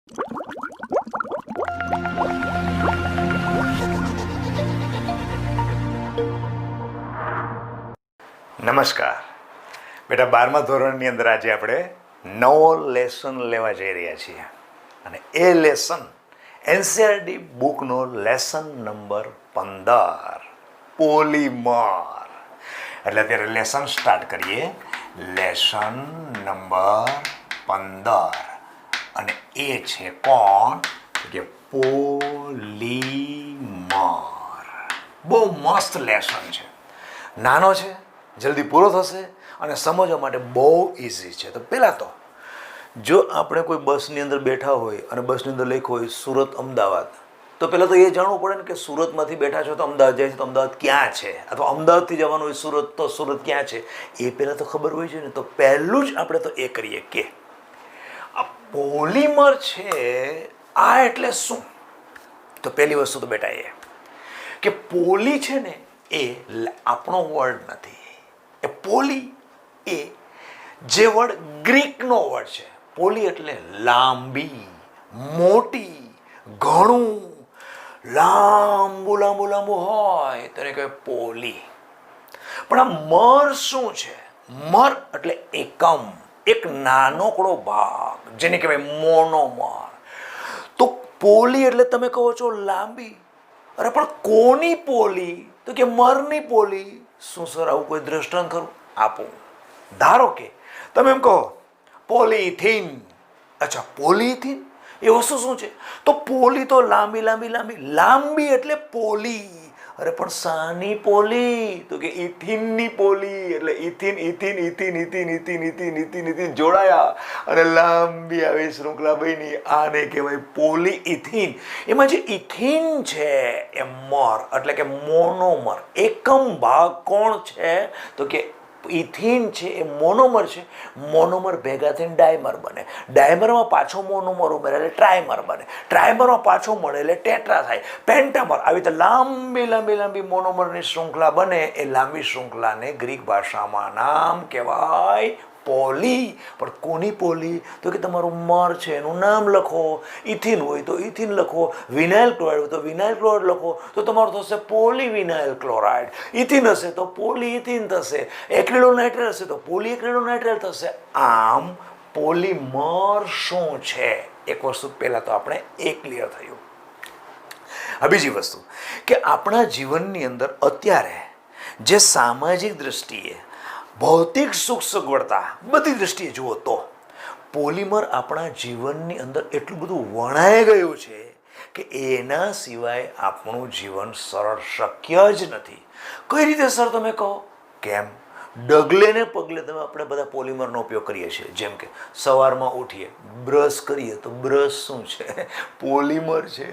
નમસ્કાર બેટા, 12મા ધોરણની અંદર આજે આપણે નવો લેસન લેવા જઈ રહ્યા છીએ અને એ લેસન એનસીઆરટી બુકનો લેસન નંબર 15 પોલીમર. એટલે અત્યારે લેસન સ્ટાર્ટ કરીએ. લેસન નંબર 15 અને એ છે કોણ કે પોલીમર. બહુ મસ્ત લેસન છે, નાનો છે, જલ્દી પૂરો થશે અને સમજવા માટે બહુ ઇઝી છે. તો પહેલાં તો જો આપણે કોઈ બસની અંદર બેઠા હોય અને બસની અંદર લખ્યું હોય સુરત અમદાવાદ, તો પહેલાં તો એ જાણવું પડે ને કે સુરતમાંથી બેઠા છો તો અમદાવાદ જાય છે તો અમદાવાદ ક્યાં છે, અથવા અમદાવાદથી જવાનું હોય સુરત તો સુરત ક્યાં છે એ પહેલાં તો ખબર હોય છે ને. તો પહેલું જ આપણે તો એ કરીએ કે આ પોલીમર છે આ એટલે શું. તો પહેલી વસ્તુ તો બેટા એ કે પોલી છે ને એ આપણો વર્ડ નથી. એ પોલી એ જે વર્ડ ગ્રીકનો વર્ડ છે. પોલી એટલે લાંબી, મોટી, ઘણું લાંબુ લાંબુ લાંબુ હોય તેને કહેવાય પોલી. પણ આ મર શું છે? મર એટલે એકમ, એક નાનકડો ભાગ, જેને કહેવાય મોનોમર. તો પોલી એટલે તમે કહો છો લાંબી. અરે પણ કોની પોલી? તો કે મરની પોલી. શું સર આવું કોઈ દ્રષ્ટાંત ખરું? આપો. ધારો કે તમે એમ કહો પોલીથીન. અચ્છા, પોલીથીન એ વસ્તુ શું છે? તો પોલી તો લાંબી લાંબી લાંબી લાંબી એટલે પોલી. અરે પણ સાની પોલી? તો કે ઇથિનની પોલી. એટલે ethene ethene ethene ethene ethene ethene ethene ethene જોડાયા અને લાંબી આવી શૃંખલા બની. આને કહેવાય પોલી ઇથિન. એમાં જે ઇથિન છે એ મર એટલે કે મોનોમર, એકમ ભાગ કોણ છે? તો કે ઇથિન છે એ મોનોમર છે. મોનોમર ભેગા થઈને ડાયમર બને. ડાયમરમાં પાછો મોનોમર ઉમેરે એટલે ટ્રાયમર બને. ટ્રાયમરમાં પાછો મળે એટલે ટેટ્રા થાય, પેન્ટામર. આવી રીતે લાંબી લાંબી લાંબી મોનોમરની શૃંખલા બને. એ લાંબી શૃંખલાને ગ્રીક ભાષામાં નામ કહેવાય પોલી. પણ કોની પોલી? તો કે તમારું મર છે એનું નામ લખો. ઇથિન હોય તો ઇથિન લખો, વિનાઇલ ક્લોરાઇડ હોય તો વિનાઇલ ક્લોરાઇડ લખો, તો તમારું થશે પોલી વિનાઇલ ક્લોરાઇડ. ઇથિન હશે તો પોલી ઇથિન થશે. એક્રિલોનાઇટ્રેટ હશે તો પોલી એક્રિલોનાઇટ્રેટ થશે. આમ પોલીમર શું છે? એક વસ્તુ પહેલાં તો આપણે એ ક્લિયર થયું. આ બીજી વસ્તુ કે આપણા જીવનની અંદર અત્યારે જે સામાજિક દ્રષ્ટિએ, ભૌતિક સુખ સગવડતા, બધી દ્રષ્ટિએ જુઓ તો પોલીમર આપણા જીવનની અંદર એટલું બધું વણાઈ ગયું છે કે એના સિવાય આપણું જીવન સરળ શક્ય જ નથી. કઈ રીતે સર તમે કહો? કેમ? ડગલે ને પગલે તમે આપણે બધા પોલીમરનો ઉપયોગ કરીએ છીએ. જેમ કે સવારમાં ઉઠીએ, બ્રશ કરીએ તો બ્રશ શું છે? પોલીમર છે.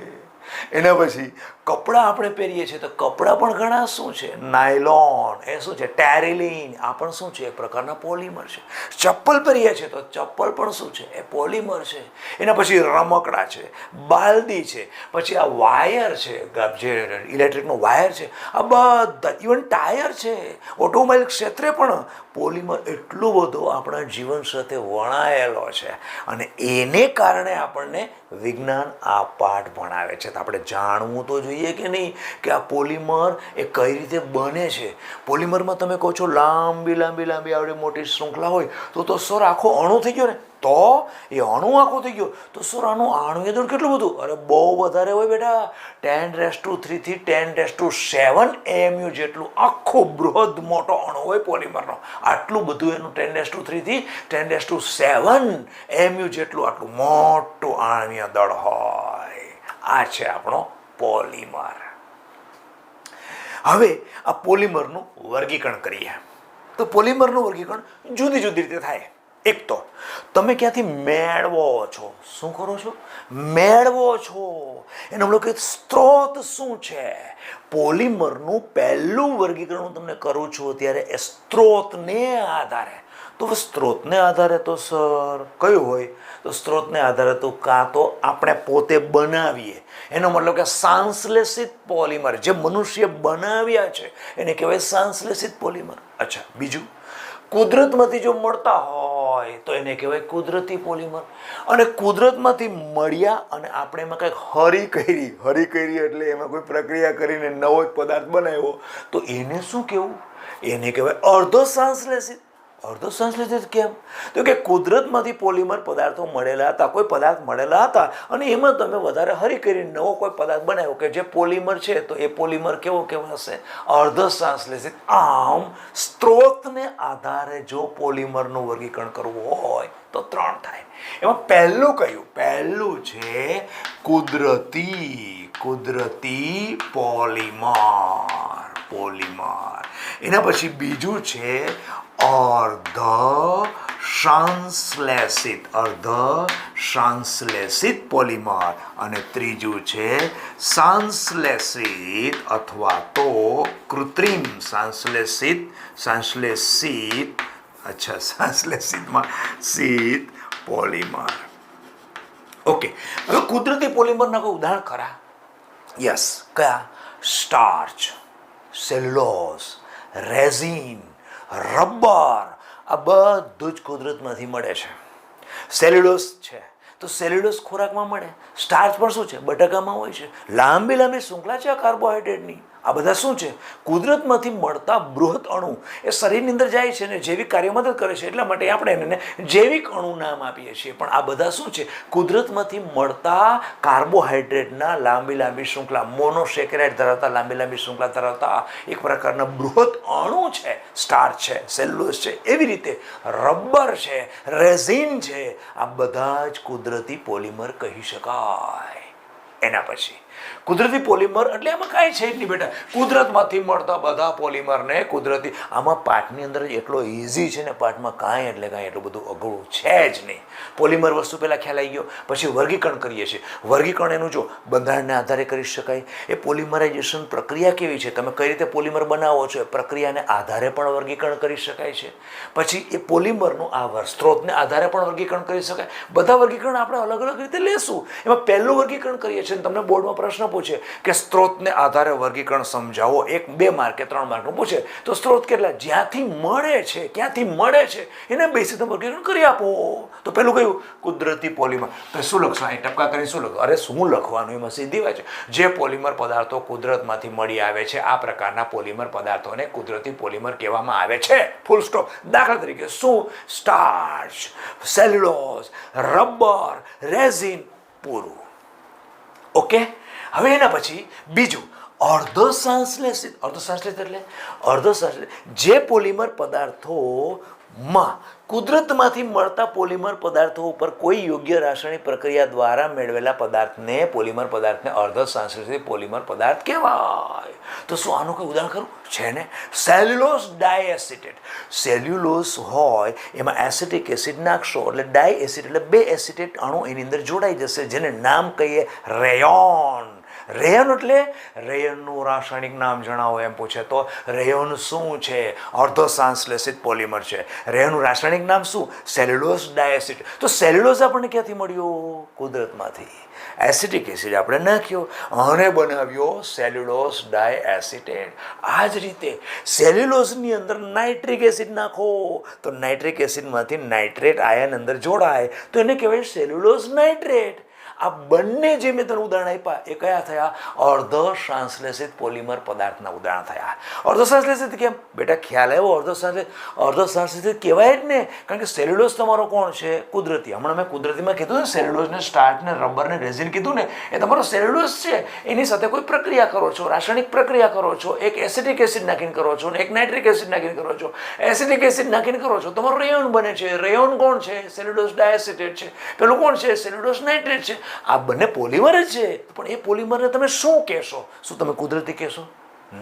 એના પછી કપડાં આપણે પહેરીએ છીએ તો કપડાં પણ ઘણા શું છે? નાયલોન. એ શું છે? ટેરિલિન. આ પણ શું છે? એક પ્રકારના પોલીમર છે. ચપ્પલ પહેરીએ છીએ તો ચપ્પલ પણ શું છે? એ પોલીમર છે. એના પછી રમકડા છે, બાલદી છે, પછી આ વાયર છે, જે ઇલેક્ટ્રિકનો વાયર છે, આ બધા, ઇવન ટાયર છે, ઓટોમોબાઈલ ક્ષેત્રે પણ પોલીમર એટલું બધું આપણા જીવન સાથે વણાયેલો છે. અને એને કારણે આપણને વિજ્ઞાન આ પાઠ ભણાવે છે. તો આપણે જાણવું તો જોઈએ કે નહીં કે આ પોલીમર એ કઈ રીતે બને છે. પોલીમરમાં તમે કહો છો લાંબી લાંબી લાંબી આવડી મોટી શૃંખલા હોય તો સર આખો અણુ થઈ ગયો ને? તો એ અણુ આખો થઈ ગયો તો સર આનું આણુય દળ કેટલું બધું? અરે બહુ વધારે હોય બેટા. 10⁻³ થી 10⁻⁷ AMU જેટલું આખો બૃહદ મોટો અણુ હોય પોલીમરનો. આટલું બધું એનું 10⁻³ થી 10⁻⁷ AMU જેટલું આટલું મોટું આણ્વીય દળ હોય. આ છે આપણો પોલીમર. હવે આ પોલીમરનું વર્ગીકરણ કરીએ તો પોલીમરનું વર્ગીકરણ જુદી જુદી રીતે થાય. એક તો તમે ક્યાંથી મેળવો છો? શું કરો છો? મેળવો છો. એનો મતલબ કે સ્ત્રોત શું છે? પોલીમરનું પહેલું વર્ગીકરણ હું તમને કરું છું ત્યારે એ સ્ત્રોતને આધારે. તો સ્ત્રોતને આધારે તો સર કયું હોય? તો સ્ત્રોતને આધારે તો કાં તો આપણે પોતે બનાવીએ. એનો મતલબ કે સાંશ્લેષિત પોલીમર જે મનુષ્ય બનાવ્યા છે એને કહેવાય સાંશ્લેષિત પોલીમર. અચ્છા, બીજું કુદરતમાંથી જો મળતા હોય હોય તો એને કહેવાય કુદરતી પોલિમર. અને કુદરતમાંથી મળ્યા અને આપણે એમાં કંઈક હરી કરી એટલે એમાં કોઈ પ્રક્રિયા કરીને નવો જ પદાર્થ બનાવ્યો તો એને શું કહેવું? એને કહેવાય અર્ધો સંશ્લેષિત. અર્ધો સંશ્લેષિત કેમ? તો કે કુદરતમાંથી પોલિમર પદાર્થો મળેલા હતા, કોઈ પદાર્થ મળેલા હતા અને એમાં તમે વધારે હરી કરીને નવો કોઈ પદાર્થ બનાવ્યો કે જે પોલિમર છે તો એ પોલિમર કેવો કહેવાશે? અર્ધ સંશ્લેષિત. આમ સ્ત્રોતને આધારે જો પોલિમરનું વર્ગીકરણ કરવું હોય તો 3 થાય. એમાં પહેલું કયું? પહેલું છે કુદરતી પોલિમર. એના પછી બીજું છે અર્ધ સંશ્લેષિત પોલિમર અને ત્રીજું છે સંશ્લેષિત અથવા તો કૃત્રિમ સંશ્લેષિતમાં શીત પોલિમર. ઓકે, હવે કુદરતી પોલિમરના કોઈ ઉદાહરણ ખરા? યસ. કયા? સ્ટાર્ચ, સેલ્યુલોઝ, રેઝિન, રબર, આ બધું જ કુદરતમાંથી મળે છે. સેલ્યુલોઝ છે તો સેલ્યુલોઝ ખોરાકમાં મળે. સ્ટાર્ચ પણ શું છે? બટાકામાં હોય છે. લાંબી શૃંખલા છે કાર્બોહાઈડ્રેટની. આ બધા શું છે? કુદરતમાંથી મળતા બૃહદ અણુ. એ શરીરની અંદર જાય છે ને જૈવિક કાર્ય મદદ કરે છે, એટલા માટે આપણે એને જૈવિક અણુ નામ આપીએ છીએ. પણ આ બધા શું છે? કુદરતમાંથી મળતા કાર્બોહાઈડ્રેટના લાંબી શૃંખલા, મોનોસેકેરાઇડ ધરાવતા લાંબી શૃંખલા ધરાવતા એક પ્રકારના બૃહદ અણુ છે. સ્ટાર્ચ છે, સેલ્યુલોઝ છે, એવી રીતે રબર છે, રેઝિન છે, આ બધા જ કુદરતી પોલિમર કહી શકાય. એના પછી કુદરતી પોલિમર એટલે એમાં કાંઈ છે જ નહીં બેટા. કુદરતમાંથી મળતા બધા પોલિમરને કુદરતી. આમાં પાઠની અંદર એટલો ઇઝી છે ને, પાઠમાં કાંઈ એટલું બધું અઘરું છે જ નહીં. પોલિમર વસ્તુ પહેલાં ખ્યાલ આવી ગયો. પછી વર્ગીકરણ કરીએ છીએ. વર્ગીકરણ એનું જો બંધારણને આધારે કરી શકાય. એ પોલિમરાઇઝેશન પ્રક્રિયા કેવી છે, તમે કઈ રીતે પોલિમર બનાવો છો, એ પ્રક્રિયાને આધારે પણ વર્ગીકરણ કરી શકાય છે. પછી એ પોલિમરનું સ્ત્રોતને આધારે પણ વર્ગીકરણ કરી શકાય. બધા વર્ગીકરણ આપણે અલગ અલગ રીતે લેશું. એમાં પહેલું વર્ગીકરણ કરીએ છીએ. તમને બોર્ડમાં પ્રશ્ન પૂછે કે સ્ત્રોતને આધારે વર્ગીકરણ સમજાવો, 1, 2 માર્ક કે 3 માર્કનું પૂછે તો સ્ત્રોત કેટલા? જ્યાંથી મળે છે, ક્યાંથી મળે છે એને બેસી તમે વર્ગીકરણ કરી આપો. તો પેલું કયું? કુદરતી પોલિમર. તો શું લખશો? અહીં ટપકા કરીને શું લખો? અરે શું લખવાનું? એમાં સીધી વાત છે. જે પોલિમર પદાર્થો કુદરતમાંથી મળી આવે છે, આ પ્રકારના પોલિમર પદાર્થોને કુદરતી પોલિમર કહેવામાં આવે છે. Full stop. દાખલા તરીકે શું? સ્ટાર્ચ, સેલ્યુલોઝ, રબર, રેઝિન, પૂરું. ઓકે. હવે એના પછી બીજું અર્ધ સંશ્લેષિત એટલે જે પોલિમર પદાર્થોમાં કુદરતમાંથી મળતા પોલિમર પદાર્થો ઉપર કોઈ યોગ્ય રાસાયણિક પ્રક્રિયા દ્વારા મેળવેલા પોલિમર પદાર્થને અર્ધ સંશ્લેષિત પોલિમર પદાર્થ કહેવાય. તો શું આનું કોઈ ઉદાહરણ ખરું? છે ને. સેલ્યુલોઝ ડાયએસિટેટ. સેલ્યુલોઝ હોય એમાં એસિટિક એસિડ નાખશો એટલે ડાયએસિડ એટલે 2 એસિટેટ અણુ એની અંદર જોડાઈ જશે, જેને નામ કહીએ રેયોન. રેયોન એટલે રેયોનનું રાસાયણિક નામ જણાવો એમ પૂછે તો રેયોન શું છે? અર્ધ સંશ્લેષિત પોલિમર છે. રેયોનનું રાસાયણિક નામ શું? સેલ્યુલોઝ ડાયએસિટેટ. તો સેલ્યુલોઝ આપણને ક્યાંથી મળ્યો? કુદરતમાંથી. એસિટિક એસિડ આપણે નાખ્યો અને બનાવ્યો સેલ્યુલોઝ ડાયએસિટેટ. આ જ રીતે સેલ્યુલોઝની અંદર નાઇટ્રિક એસિડ નાખો તો નાઇટ્રિક એસિડમાંથી નાઇટ્રેટ આયન અંદર જોડાય તો એને કહેવાય સેલ્યુલોઝ નાઇટ્રેટ. આ બંને જે મેં તને ઉદાહરણ આપ્યા એ કયા થયા? અર્ધ સંશ્લેષિત પોલિમર પદાર્થના ઉદાહરણ થયા. અર્ધ સંશ્લેષિત કેમ બેટા? ખ્યાલ આવ્યો? અર્ધ સંશ્લેષિત કહેવાય જ ને, કારણ કે સેલ્યુલોઝ તમારો કોણ છે? કુદરતી. હમણાં મેં કુદરતીમાં કીધું ને, સેલ્યુલોઝને, સ્ટાર્ચને, રબરને, રેઝિન કીધું ને, એ તમારો સેલ્યુલોઝ છે. એની સાથે કોઈ પ્રક્રિયા કરો છો, રાસાયણિક પ્રક્રિયા કરો છો, એક એસિટિક એસિડ નાખીને કરો છો ને એક નાઇટ્રિક એસિડ નાખીને કરો છો. એસિટિક એસિડ નાખીને કરો છો તમારો રેયોન બને છે. રેયોન કોણ છે? સેલ્યુલોઝ ડાયએસિટેટ છે. પેલું કોણ છે? સેલ્યુલોઝ નાઇટ્રેટ છે. આ બંને પોલિમર જ છે, પણ એ પોલિમરને તમે શું કહેશો? શું તમે કુદરતી કહેશો?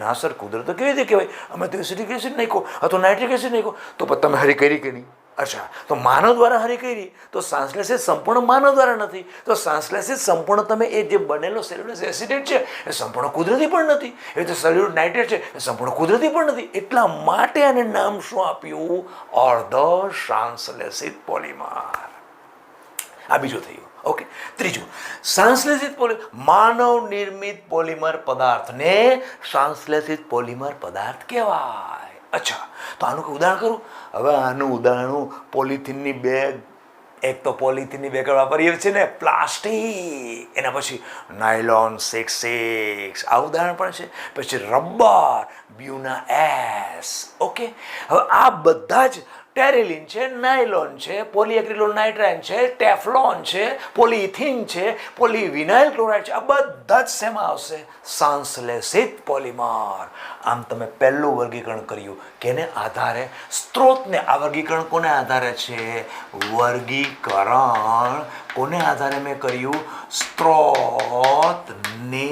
ના સર, કુદરત કેવી રીતે કહેવાય? અમે તો એસિટિક એસિડ નાખ્યો અથવા નાઇટ્રિક એસિડ નાખ્યો. તો તમે હરી કરી કે નહીં? અચ્છા, તો માનવ દ્વારા હરી કરી તો સંશ્લેષિત સંપૂર્ણ માનવ દ્વારા નથી. તો સંશ્લેષિત સંપૂર્ણ તમે એ જે બનેલો સેલ્યુલોઝ એસિટેટ છે એ સંપૂર્ણ કુદરતી પણ નથી. એ તો સેલ્યુલોઝ નાઇટ્રેટ છે એ સંપૂર્ણ કુદરતી પણ નથી. એટલા માટે આને નામ શું આપ્યું? અર્ધ સંશ્લેષિત પોલિમર. આ બીજું થયું. ઓકે. ત્રીજું સંશ્લેષિત માનવ નિર્મિત પોલિમર પદાર્થને સંશ્લેષિત પોલિમર પદાર્થ કહેવાય. અચ્છા, તો આનું ઉદાહરણ કરું. હવે આનું ઉદાહરણ પોલિથીનની બેગ, એક તો પોલિથીનની બેગ વાપરીએ છીએ ને, પ્લાસ્ટિક, એના પછી નાયલોન 6 આ ઉદાહરણ પણ છે, પછી રબર, બ્યુના એસ. ઓકે, હવે આ બધા જ ટેરેલિન છે, નાયલોન છે, પોલીએક્રિલોન નાઇટ્રાઇન છે, ટેફલોન છે, પોલીથીન છે, પોલીવિનાઇલ ક્લોરાઇડ છે, આ બધા જ શેમાં આવશે? સંશ્લેષિત પોલિમર. આમ તમે પહેલું વર્ગીકરણ કર્યું કેને આધારે? સ્ત્રોતને. આ વર્ગીકરણ કોને આધારે છે? વર્ગીકરણ કોને આધારે મેં કર્યું? સ્ત્રોતને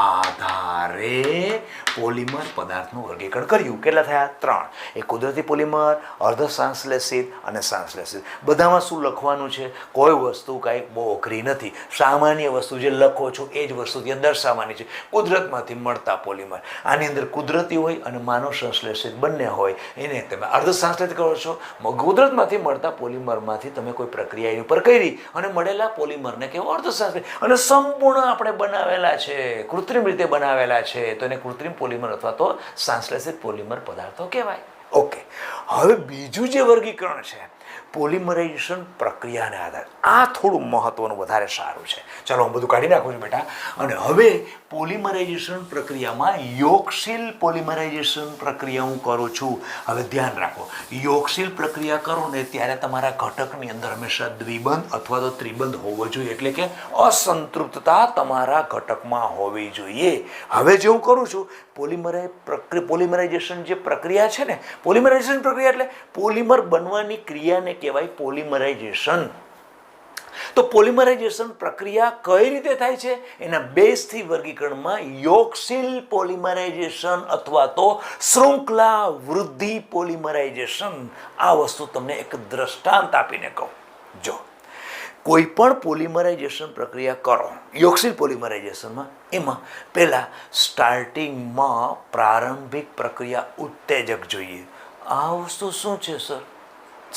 આધારે પોલિમર પદાર્થનું વર્ગીકરણ કર્યું. કેટલા થયા? 3. એ કુદરતી પોલિમર, અર્ધ સંશ્લેષિત અને સંશ્લેષિત. બધામાં શું લખવાનું છે? કોઈ વસ્તુ કાંઈ બહુ અઘરી નથી. સામાન્ય વસ્તુ જે લખો છો એ જ વસ્તુ ત્યાં દર્શાવવાની છે. કુદરતમાંથી મળતા પોલિમર. આની અંદર કુદરતી હોય અને માનવ સંશ્લેષિત બંને હોય, એને તમે અર્ધ સંશ્લેષિત કરો છો. કુદરતમાંથી મળતા પોલિમરમાંથી તમે કોઈ પ્રક્રિયા એની ઉપર કરી અને મળેલા પોલિમરને કહેવાય અર્ધ સંશ્લેષિત. અને સંપૂર્ણ આપણે બનાવેલા છે, કૃત્રિમ રીતે બનાવેલા છે, તો એને કૃત્રિમ પોલિમર અથવા તો સંશ્લેષિત પોલિમર પદાર્થો કહેવાય. ઓકે, હવે બીજું જે વર્ગીકરણ છે પોલિમરાઇઝેશન પ્રક્રિયાને આધારે, આ થોડું મહત્વનું વધારે સારું છે. ચાલો હું બધું કાઢી નાખું છું બેટા. અને હવે પોલિમરાઇઝેશન પ્રક્રિયામાં યોગશીલ પોલિમરાઇઝેશન પ્રક્રિયા હું કરું છું. હવે ધ્યાન રાખો, યોગશીલ પ્રક્રિયા કરો ને ત્યારે તમારા ઘટકની અંદર હંમેશા દ્વિબંધ અથવા તો ત્રિબંધ હોવો જોઈએ, એટલે કે અસંતૃપ્તતા તમારા ઘટકમાં હોવી જોઈએ. હવે જે હું કરું છું પોલિમરાઇઝેશન જે પ્રક્રિયા છે ને, પોલિમરાઇઝેશન પ્રક્રિયા એટલે પોલિમર બનવાની ક્રિયાને કહેવાય પોલિમરાઇઝેશન. તો પોલિમરાઇઝેશન પ્રક્રિયા કઈ રીતે થાય છે? એના બેઝથી વર્ગીકરણમાં યોગશીલ પોલિમરાઇઝેશન અથવા તો શૃંખલા વૃદ્ધિ પોલિમરાઇઝેશન, આ વસ્તુ તમને એક દ્રષ્ટાંત આપીને કહું. જો કોઈ પણ પોલિમરાઇઝેશન પ્રક્રિયા કરો, યોગશીલ પોલિમરાઇઝેશનમાં, એમાં પહેલાં સ્ટાર્ટિંગમાં પ્રારંભિક પ્રક્રિયા ઉત્તેજક જોઈએ. આ વસ્તુ શું છે સર?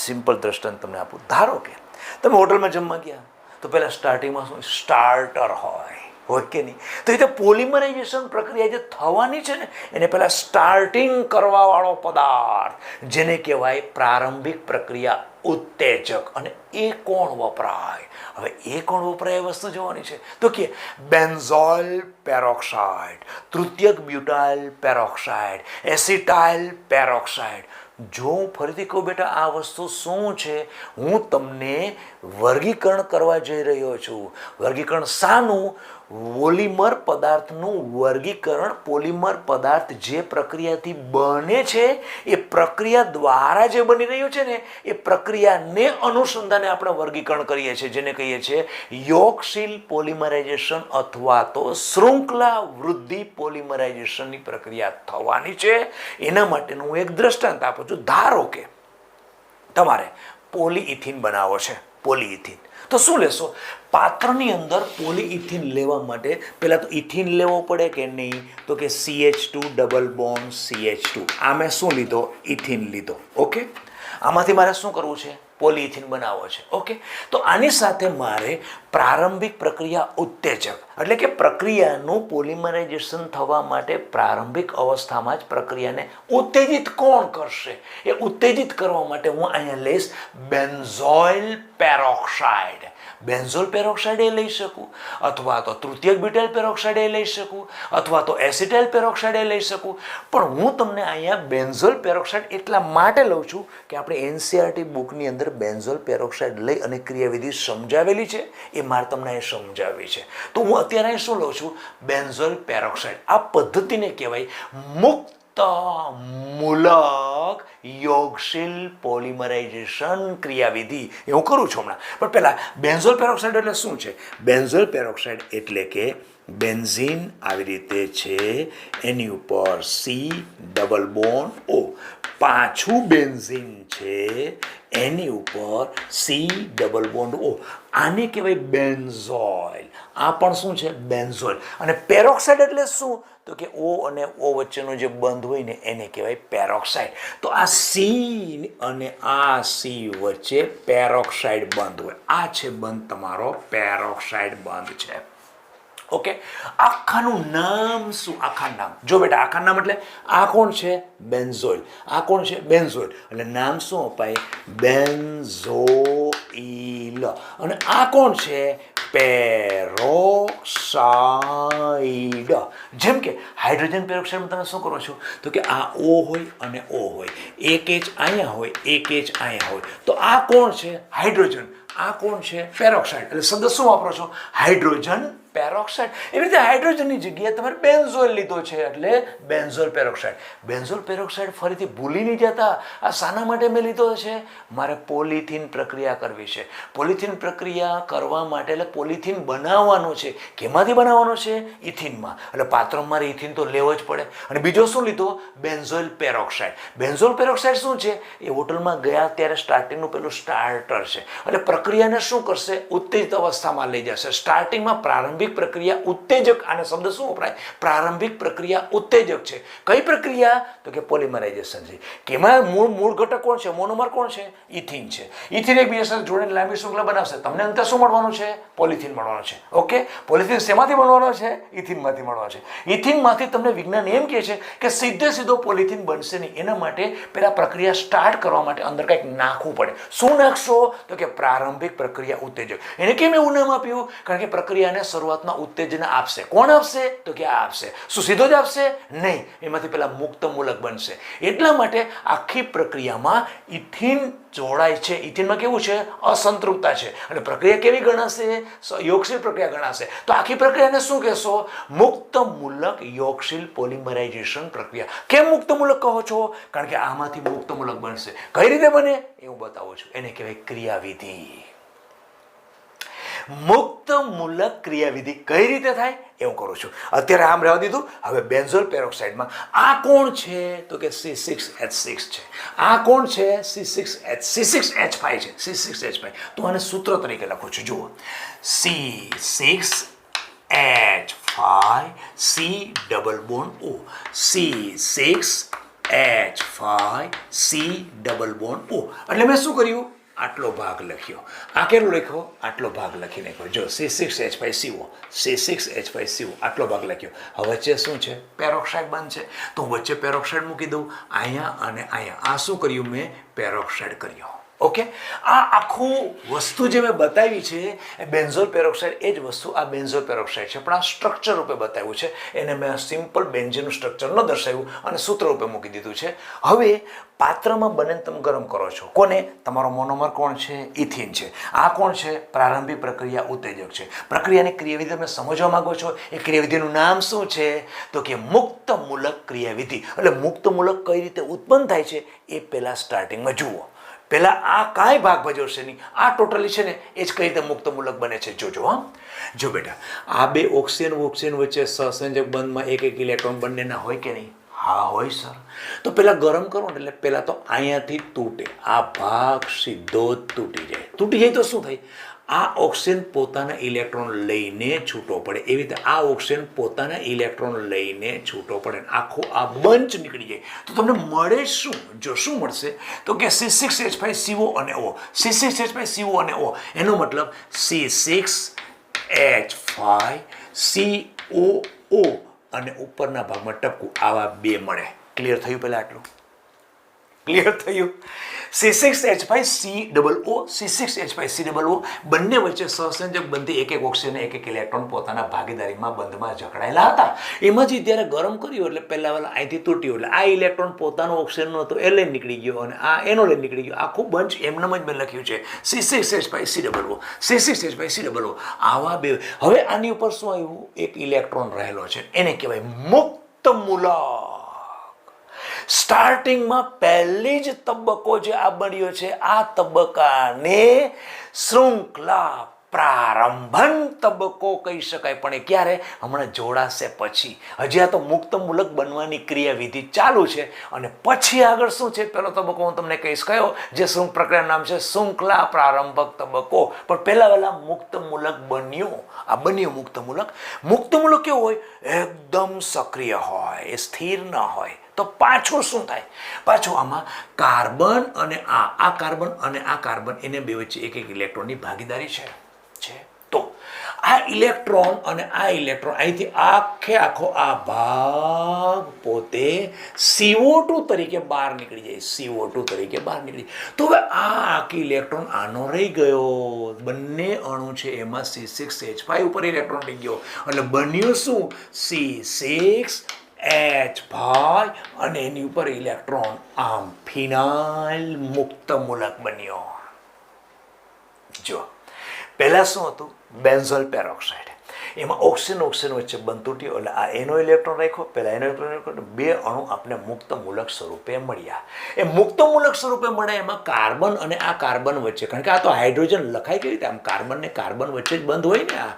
સિમ્પલ દ્રષ્ટાંત તમને આપું. ધારો કે તમે હોટલમાં જમવા ગયા તો પહેલાં સ્ટાર્ટિંગમાં શું સ્ટાર્ટર હોય કે નહીં? તો એ તો પોલિમરાઇઝેશન પ્રક્રિયા જે થવાની છે ને એને પહેલાં સ્ટાર્ટિંગ કરવાવાળો પદાર્થ, જેને કહેવાય પ્રારંભિક પ્રક્રિયા ઉત્તેજક. અને એ કોણ વપરાય? હવે એ કોણ વપરાય એ વસ્તુ જોવાની છે. તો કે બેન્ઝોઇલ પેરોક્સાઇડ, તૃતીયક બ્યુટાઇલ પેરોક્સાઇડ, એસિટાઇલ પેરોક્સાઇડ. જો હું ફરીથી કહું બેટા આ વસ્તુ શું છે, હું તમને વર્ગીકરણ કરવા જઈ રહ્યો છું. વર્ગીકરણ શાનું? પોલિમર પદાર્થનું વર્ગીકરણ. પોલિમર પદાર્થ જે પ્રક્રિયાથી બને છે એ પ્રક્રિયા દ્વારા જે બની રહ્યું છે ને એ પ્રક્રિયાને અનુસંધાને આપણે વર્ગીકરણ કરીએ છીએ, જેને કહીએ છીએ યોગશીલ પોલિમરાઇઝેશન અથવા તો શૃંખલા વૃદ્ધિ પોલિમરાઇઝેશનની પ્રક્રિયા થવાની છે. એના માટેનું હું એક દ્રષ્ટાંત આપું છું. ધારો કે તમારે પોલીઇથિન બનાવવો છે. પોલીઇથિન તો શું લેશો? પાત્રની અંદર પોલીઇથિન લેવા માટે પહેલાં તો ઇથિન લેવો પડે કે નહીં? તો કે CH2 ડબલ બોન્ડ CH2. આ મેં શું લીધો? ઇથિન લીધો. ઓકે, આમાંથી મારે શું કરવું છે? પોલીઇથિન બનાવવો છે. ઓકે, તો આની સાથે મારે પ્રારંભિક પ્રક્રિયા ઉત્તેજક, એટલે કે પ્રક્રિયાનું પોલિમરાઇઝેશન થવા માટે પ્રારંભિક અવસ્થામાં જ પ્રક્રિયાને ઉત્તેજિત કોણ કરશે? એ ઉત્તેજિત કરવા માટે હું અહીંયા લઈશ બેન્ઝોઇલ પેરોક્સાઇડ. બેન્ઝોઇલ પેરોક્સાઇડ એ લઈ શકું, અથવા તો તૃતીયક બ્યુટાઇલ પેરોક્સાઇડ એ લઈ શકું, અથવા તો એસિટાઇલ પેરોક્સાઇડ એ લઈ શકું. પણ હું તમને અહીંયા બેન્ઝોઇલ પેરોક્સાઇડ એટલા માટે લઉં છું કે આપણે NCERT બુકની અંદર બેન્ઝોઇલ પેરોક્સાઇડ લઈ અને ક્રિયાવિધિ સમજાવેલી છે, એ મારે તમને એ સમજાવવી છે. તો હું અત્યારે અહીં શું લઉં છું? Benzoyl peroxide. આ પદ્ધતિને કહેવાય મુક્ત મૂલક યોગશીલ પોલિમરાઇઝેશન ક્રિયાવિધિ. એ હું કરું છું હમણાં. પણ પહેલાં બેન્ઝોઇલ પેરોક્સાઇડ એટલે શું છે? બેન્ઝોઇલ પેરોક્સાઇડ એટલે કે બેન્ઝીન આવી રીતે છે, એની ઉપર C ડબલ બોન્ડ O, પાછું બેન્ઝીન છે, એની ઉપર C ડબલ બોન્ડ O. આને કહેવાય બેન્ઝોઇલ. આ પણ શું છે? બેન્ઝોઇલ. અને પેરોક્સાઇડ એટલે શું? તો કે O અને O વચ્ચેનો જે બંધ હોય ને એને કહેવાય પેરોક્સાઇડ. તો આ C અને આ C વચ્ચે પેરોક્સાઇડ બંધ હોય. આ છે બંધ તમારો પેરોક્સાઇડ બંધ છે. ઓકે, આખાનું નામ શું? આખા નામ જો બેટા, આખા નામ એટલે આ કોણ છે? બેન્ઝોઇલ. આ કોણ છે? બેન્ઝોઇલ. એટલે નામ શું અપાય? બેન્ઝોઇલ. અને આ કોણ છે? પેરોક્સાઇડ. જેમ કે હાઇડ્રોજન પેરોક્સાઇડમાં તમે શું કરો છો તો કે આ O હોય અને O હોય, એક H અહીંયા હોય, એક H અહીંયા હોય, તો આ કોણ છે? હાઇડ્રોજન. આ કોણ છે? પેરોક્સાઇડ. એટલે શબ્દ શું વાપરો છો? Hydrogen peroxide. એવી રીતે હાઇડ્રોજનની જગ્યાએ તમારે બેન્ઝોઇલ લીધો છે એટલે બેન્ઝોઇલ પેરોક્સાઇડ. બેન્ઝોઇલ પેરોક્સાઇડ ફરીથી ભૂલી નહીં જતા. આ શાના માટે મેં લીધો છે? મારે પોલિથીન પ્રક્રિયા કરવી છે. પોલિથીન પ્રક્રિયા કરવા માટે એટલે પોલિથીન બનાવવાનો છે. કેમાંથી બનાવવાનો છે? ઇથિનમાં. એટલે પાત્રમાં મારે ઇથિન તો લેવો જ પડે. અને બીજો શું લીધો? Benzoyl peroxide. બેન્ઝોઇલ પેરોક્સાઇડ શું છે? એ હોટલમાં ગયા ત્યારે સ્ટાર્ટિંગનું પેલું સ્ટાર્ટર છે. એટલે પ્રક્રિયાને શું કરશે? ઉત્તેજિત અવસ્થામાં લઈ જશે. સ્ટાર્ટિંગમાં પ્રારંભિક પ્રક્રિયા ઉત્તેજક. આને શબ્દ શું વપરાય? પ્રારંભિક પ્રક્રિયા ઉત્તેજક છે. કઈ પ્રક્રિયા? તો કે પોલિમરાઇઝેશન છે. કેમાં મૂળ ઘટક કોણ છે? મોનોમર કોણ છે? ઇથિન છે. ઇથિન એકબીજા સાથે જોડીને લાંબી શૃંખલા બનાવશે. તમને અંતે શું મળવાનું છે? પોલિથીન મળવાનું છે. ઓકે, પોલિથીન શેમાંથી મળવાનો છે? ઇથિનમાંથી મળવાનો છે. ઇથિનમાંથી તમને વિજ્ઞાન એમ કહે છે કે સીધો પોલિથીન બનશે નહીં. એના માટે પેલા પ્રક્રિયા સ્ટાર્ટ કરવા માટે અંદર કંઈક નાખવું પડે. શું નાખશો? તો કે પ્રારંભિક પ્રક્રિયા ઉત્તેજક. એને કેમ એવું નામ આપ્યું? કારણ કે પ્રક્રિયાને શરૂઆતમાં ઉત્તેજન આપશે. કોણ આપશે? તો કે આ આપશે. શું સીધો જ આપશે? નહીં, એમાંથી પેલા મુક્ત મૂલક બનશે. એટલા માટે આખી પ્રક્રિયામાં ઇથિન જોડાય છે. ઇથિનમાં કેવું છે? અસંતૃપ્તતા છે. અને પ્રક્રિયા કેવી ગણાશે? યોગશીલ પ્રક્રિયા ગણાશે. તો આખી પ્રક્રિયાને શું કહેશો? મુક્ત મૂલક યોગશીલ પોલિમરાઇઝેશન પ્રક્રિયા. કેમ મુક્ત મૂલક કહો છો? કારણ કે આમાંથી મુક્ત મૂલક બનશે. કઈ રીતે બને એ હું બતાવું છું. એને કહેવાય ક્રિયાવિધિ. મુક્ત મૂલક ક્રિયાવિધિ કઈ રીતે થાય એ હું કરું છું. અત્યારે આમ રહેવા દીધું. હવે બેન્ઝોઇલ પેરોક્સાઇડમાં આ કોણ છે? તો કે C6H6 છે. આ કોણ છે? C6H5 છે. C6H5. તો આને સૂત્ર તરીકે લખું છું. જુઓ, C6H5 C double bond O. C6H5 C double bond O. એટલે મેં શું કર્યું? આટલો ભાગ લખ્યો. આ કેટલો લખ્યો? આટલો ભાગ લખી નાખ્યો. જો C6H5CO, C6H5CO આટલો ભાગ લખ્યો. હવે વચ્ચે શું છે? પેરોક્સાઇડ બનશે. તો વચ્ચે પેરોક્સાઇડ મૂકી દઉં અહીંયા અને અહીંયા. આ શું કર્યું મેં? પેરોક્સાઇડ કર્યો. ઓકે, આ આખું વસ્તુ જે મેં બતાવી છે એ બેન્ઝોઇલ પેરોક્સાઇડ એ જ વસ્તુ આ બેન્ઝોઇલ પેરોક્સાઇડ છે. પણ આ સ્ટ્રક્ચર રૂપે બતાવ્યું છે. એને મેં સિમ્પલ બેન્ઝીનનું સ્ટ્રક્ચર ન દર્શાવ્યું અને સૂત્ર રૂપે મૂકી દીધું છે. હવે પાત્રમાં બને તમે ગરમ કરો છો. કોને? તમારો મોનોમર કોણ છે? ઇથિન છે. આ કોણ છે? પ્રારંભિક પ્રક્રિયા ઉત્તેજક છે. પ્રક્રિયાની ક્રિયાવિધિ તમે સમજવા માંગો છો. એ ક્રિયાવિધિનું નામ શું છે? તો કે મુક્ત મૂલક ક્રિયાવિધિ. એટલે મુક્ત મૂલક કઈ રીતે ઉત્પન્ન થાય છે એ પહેલા સ્ટાર્ટિંગમાં જુઓ. પહેલા આ કાંઈ ભાગ ભજવશે નહીં. આ ટોટલી છે ને એ જ કઈ રીતે મુક્ત મૂલક બને છે જોજો. હા, જો બેટા, આ બે ઓક્સિજન વચ્ચે સહસંયોજક બંધમાં એક ઇલેક્ટ્રોન બંનેના હોય કે નહીં? હા હોય સર. તો પેલા ગરમ કરો ને એટલે પેલા તો અહીંયાથી તૂટે. આ ભાગ સીધો જ તૂટી જાય. તૂટી જાય તો શું થાય? આ ઓક્સિજન પોતાના ઇલેક્ટ્રોન લઈને છૂટો પડે. એવી રીતે આ ઓક્સિજન પોતાના ઇલેક્ટ્રોન લઈને છૂટો પડે. આખો આ બંચ નીકળી જાય. તો તમને મળે શું? જો શું મળશે? તો કે C6H5CO અને O. C6H5CO અને O એનો મતલબ C6H5COO અને ઉપરના ભાગમાં ટપકું. આવા બે મળે. ક્લિયર થયું? પહેલાં આટલું ક્લિયર થયું? C6H5COO C6H5COO બંને વચ્ચે સહસંયોજક બંધથી એક ઓક્સિજન એક ઇલેક્ટ્રોન પોતાના ભાગીદારીમાં બંધમાં જકડાયેલા હતા. એમાંથી જ્યારે ગરમ કર્યું એટલે પહેલા વાળા અહીંથી તૂટ્યું એટલે આ ઇલેક્ટ્રોન પોતાનો ઓક્સિજનનો હતો એ લઈને નીકળી ગયો અને આ એનો લઈને નીકળી ગયો. આખું બંચ એમનામ જ મેં લખ્યું છે C6H5COO C6H5COO. આવા બે. હવે આની ઉપર શું આવ્યું? એક ઇલેક્ટ્રોન રહેલો છે. એને કહેવાય મુક્ત મૂલક. સ્ટાર્ટિંગમાં પહેલી જ તબક્કો જે આ બન્યો છે આ તબક્કાને શૃંખલા પ્રારંભન તબક્કો કહી શકાય. પણ એ ક્યારે? હમણાં જોડાશે પછી. હજી આ તો મુક્ત મૂલક બનવાની ક્રિયાવિધિ ચાલુ છે અને પછી આગળ શું છે? પહેલો તબક્કો હું તમને કહીશ કયો? જે પ્રક્રિયાનું નામ છે શૃંખલા પ્રારંભક તબક્કો. પણ પહેલા મુક્ત મૂલક બન્યું. આ બન્યું મુક્ત મૂલક. મુક્ત મૂલક કેવું હોય? એકદમ સક્રિય હોય, એ સ્થિર ન હોય. તો પાછું શું થાય? પાછું આમાં કાર્બન અને આ કાર્બન અને આ કાર્બન એને બે વચ્ચે એક ઇલેક્ટ્રોનની ભાગીદારી છે. તો આ ઇલેક્ટ્રોન અને આ ઇલેક્ટ્રોન અહીંથી આખો આ ભાગ પોતે CO2 તરીકે બહાર નીકળી જાય, CO2 તરીકે બહાર નીકળી જાય. તો હવે આ આખી ઇલેક્ટ્રોન આનો રહી ગયો, બંને અણુ છે એમાં C6H5 ઉપર ઇલેક્ટ્રોન રહી ગયો એટલે બન્યું શું? C6H5 અને એની ઉપર ઇલેક્ટ્રોન આમ ફિનાઇલ મુક્ત મૂલક બન્યો. જો પહેલા શું હતું? બેન્ઝોલ પેરોક્સાઇડ, એમાં ઓક્સિજન વચ્ચે બંધ તૂટ્યો એટલે આ એનો ઇલેક્ટ્રોન રાખ્યો, પહેલા એનો ઇલેક્ટ્રોન રાખ્યો, બે અણુ આપણે મુક્ત મૂલક સ્વરૂપે મળ્યા. એ મુક્ત મૂલક સ્વરૂપે મળે એમાં કાર્બન અને આ કાર્બન વચ્ચે, કારણ કે આ તો હાઇડ્રોજન લખાય કેવી રીતે? આમ કાર્બન ને કાર્બન વચ્ચે જ બંધ હોય ને, આ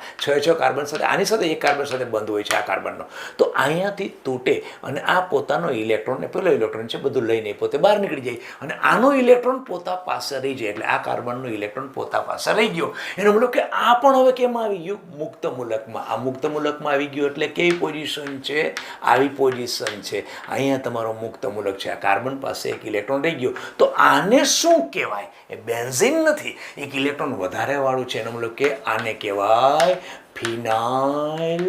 છ કાર્બન સાથે આની સાથે એક કાર્બન સાથે બંધ હોય છે આ કાર્બનનો, તો અહીંયાથી તૂટે અને આ પોતાનો ઇલેક્ટ્રોન ને પેલો ઇલેક્ટ્રોન છે બધું લઈને પોતે બહાર નીકળી જાય અને આનો ઇલેક્ટ્રોન પોતા પાસે રહી જાય એટલે આ કાર્બનનો ઇલેક્ટ્રોન પોતા પાસે રહી ગયો. એનો મતલબ કે આ પણ હવે કેમ આવી ગયું? મુક્ત મૂલક. આ મુક્ત મૂલકમાં આવી ગયું એટલે કેવી પોઝિશન છે? આવી પોઝિશન છે. અહીંયા તમારો મુક્ત મૂલક છે, આ કાર્બન પાસે એક ઇલેક્ટ્રોન રહી ગયો. તો આને શું કહેવાય? એ બેન્ઝીન નથી, એક ઇલેક્ટ્રોન વધારે વાળું છે. એનો મતલબ કે આને કહેવાય ફિનાઇલ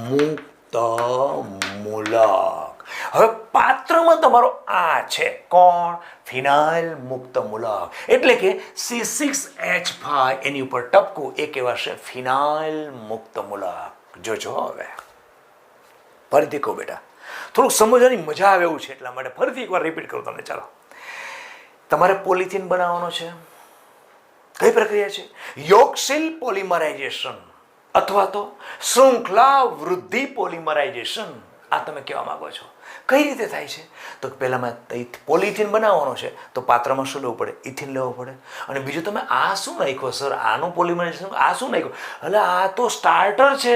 મુક્ત મૂલક. હવે પાત્રમાં તમારો આ છે કોણ? ફિનાઇલ મુક્ત મૂલક. એટલે કે C6H5 એની ઉપર ટપકું એ કહેવાશે ફિનાઇલ મુક્ત મૂલક. જોજો હવે ફરીથી કહું બેટા, થોડુંક સમજવાની મજા આવે એવું છે એટલા માટે ફરીથી એકવાર રિપીટ કરું તમને. ચાલો, તમારે પોલિથીન બનાવવાનો છે. કઈ પ્રક્રિયા છે? યોગશીલ પોલિમરાઇઝેશન અથવા તો શૃંખલા વૃદ્ધિ પોલિમરાઇઝેશન. આ તમે કહેવા માંગો છો. કઈ રીતે થાય છે? તો પહેલામાં પોલિથીન બનાવવાનો છે તો પાત્રમાં શું લેવું પડે? ઇથિન લેવું પડે. અને બીજું તમે આ શું નાખ્યો સર? આનું પોલિમરાઇઝેશન આ શું નાખ્યું? એટલે આ તો સ્ટાર્ટર છે,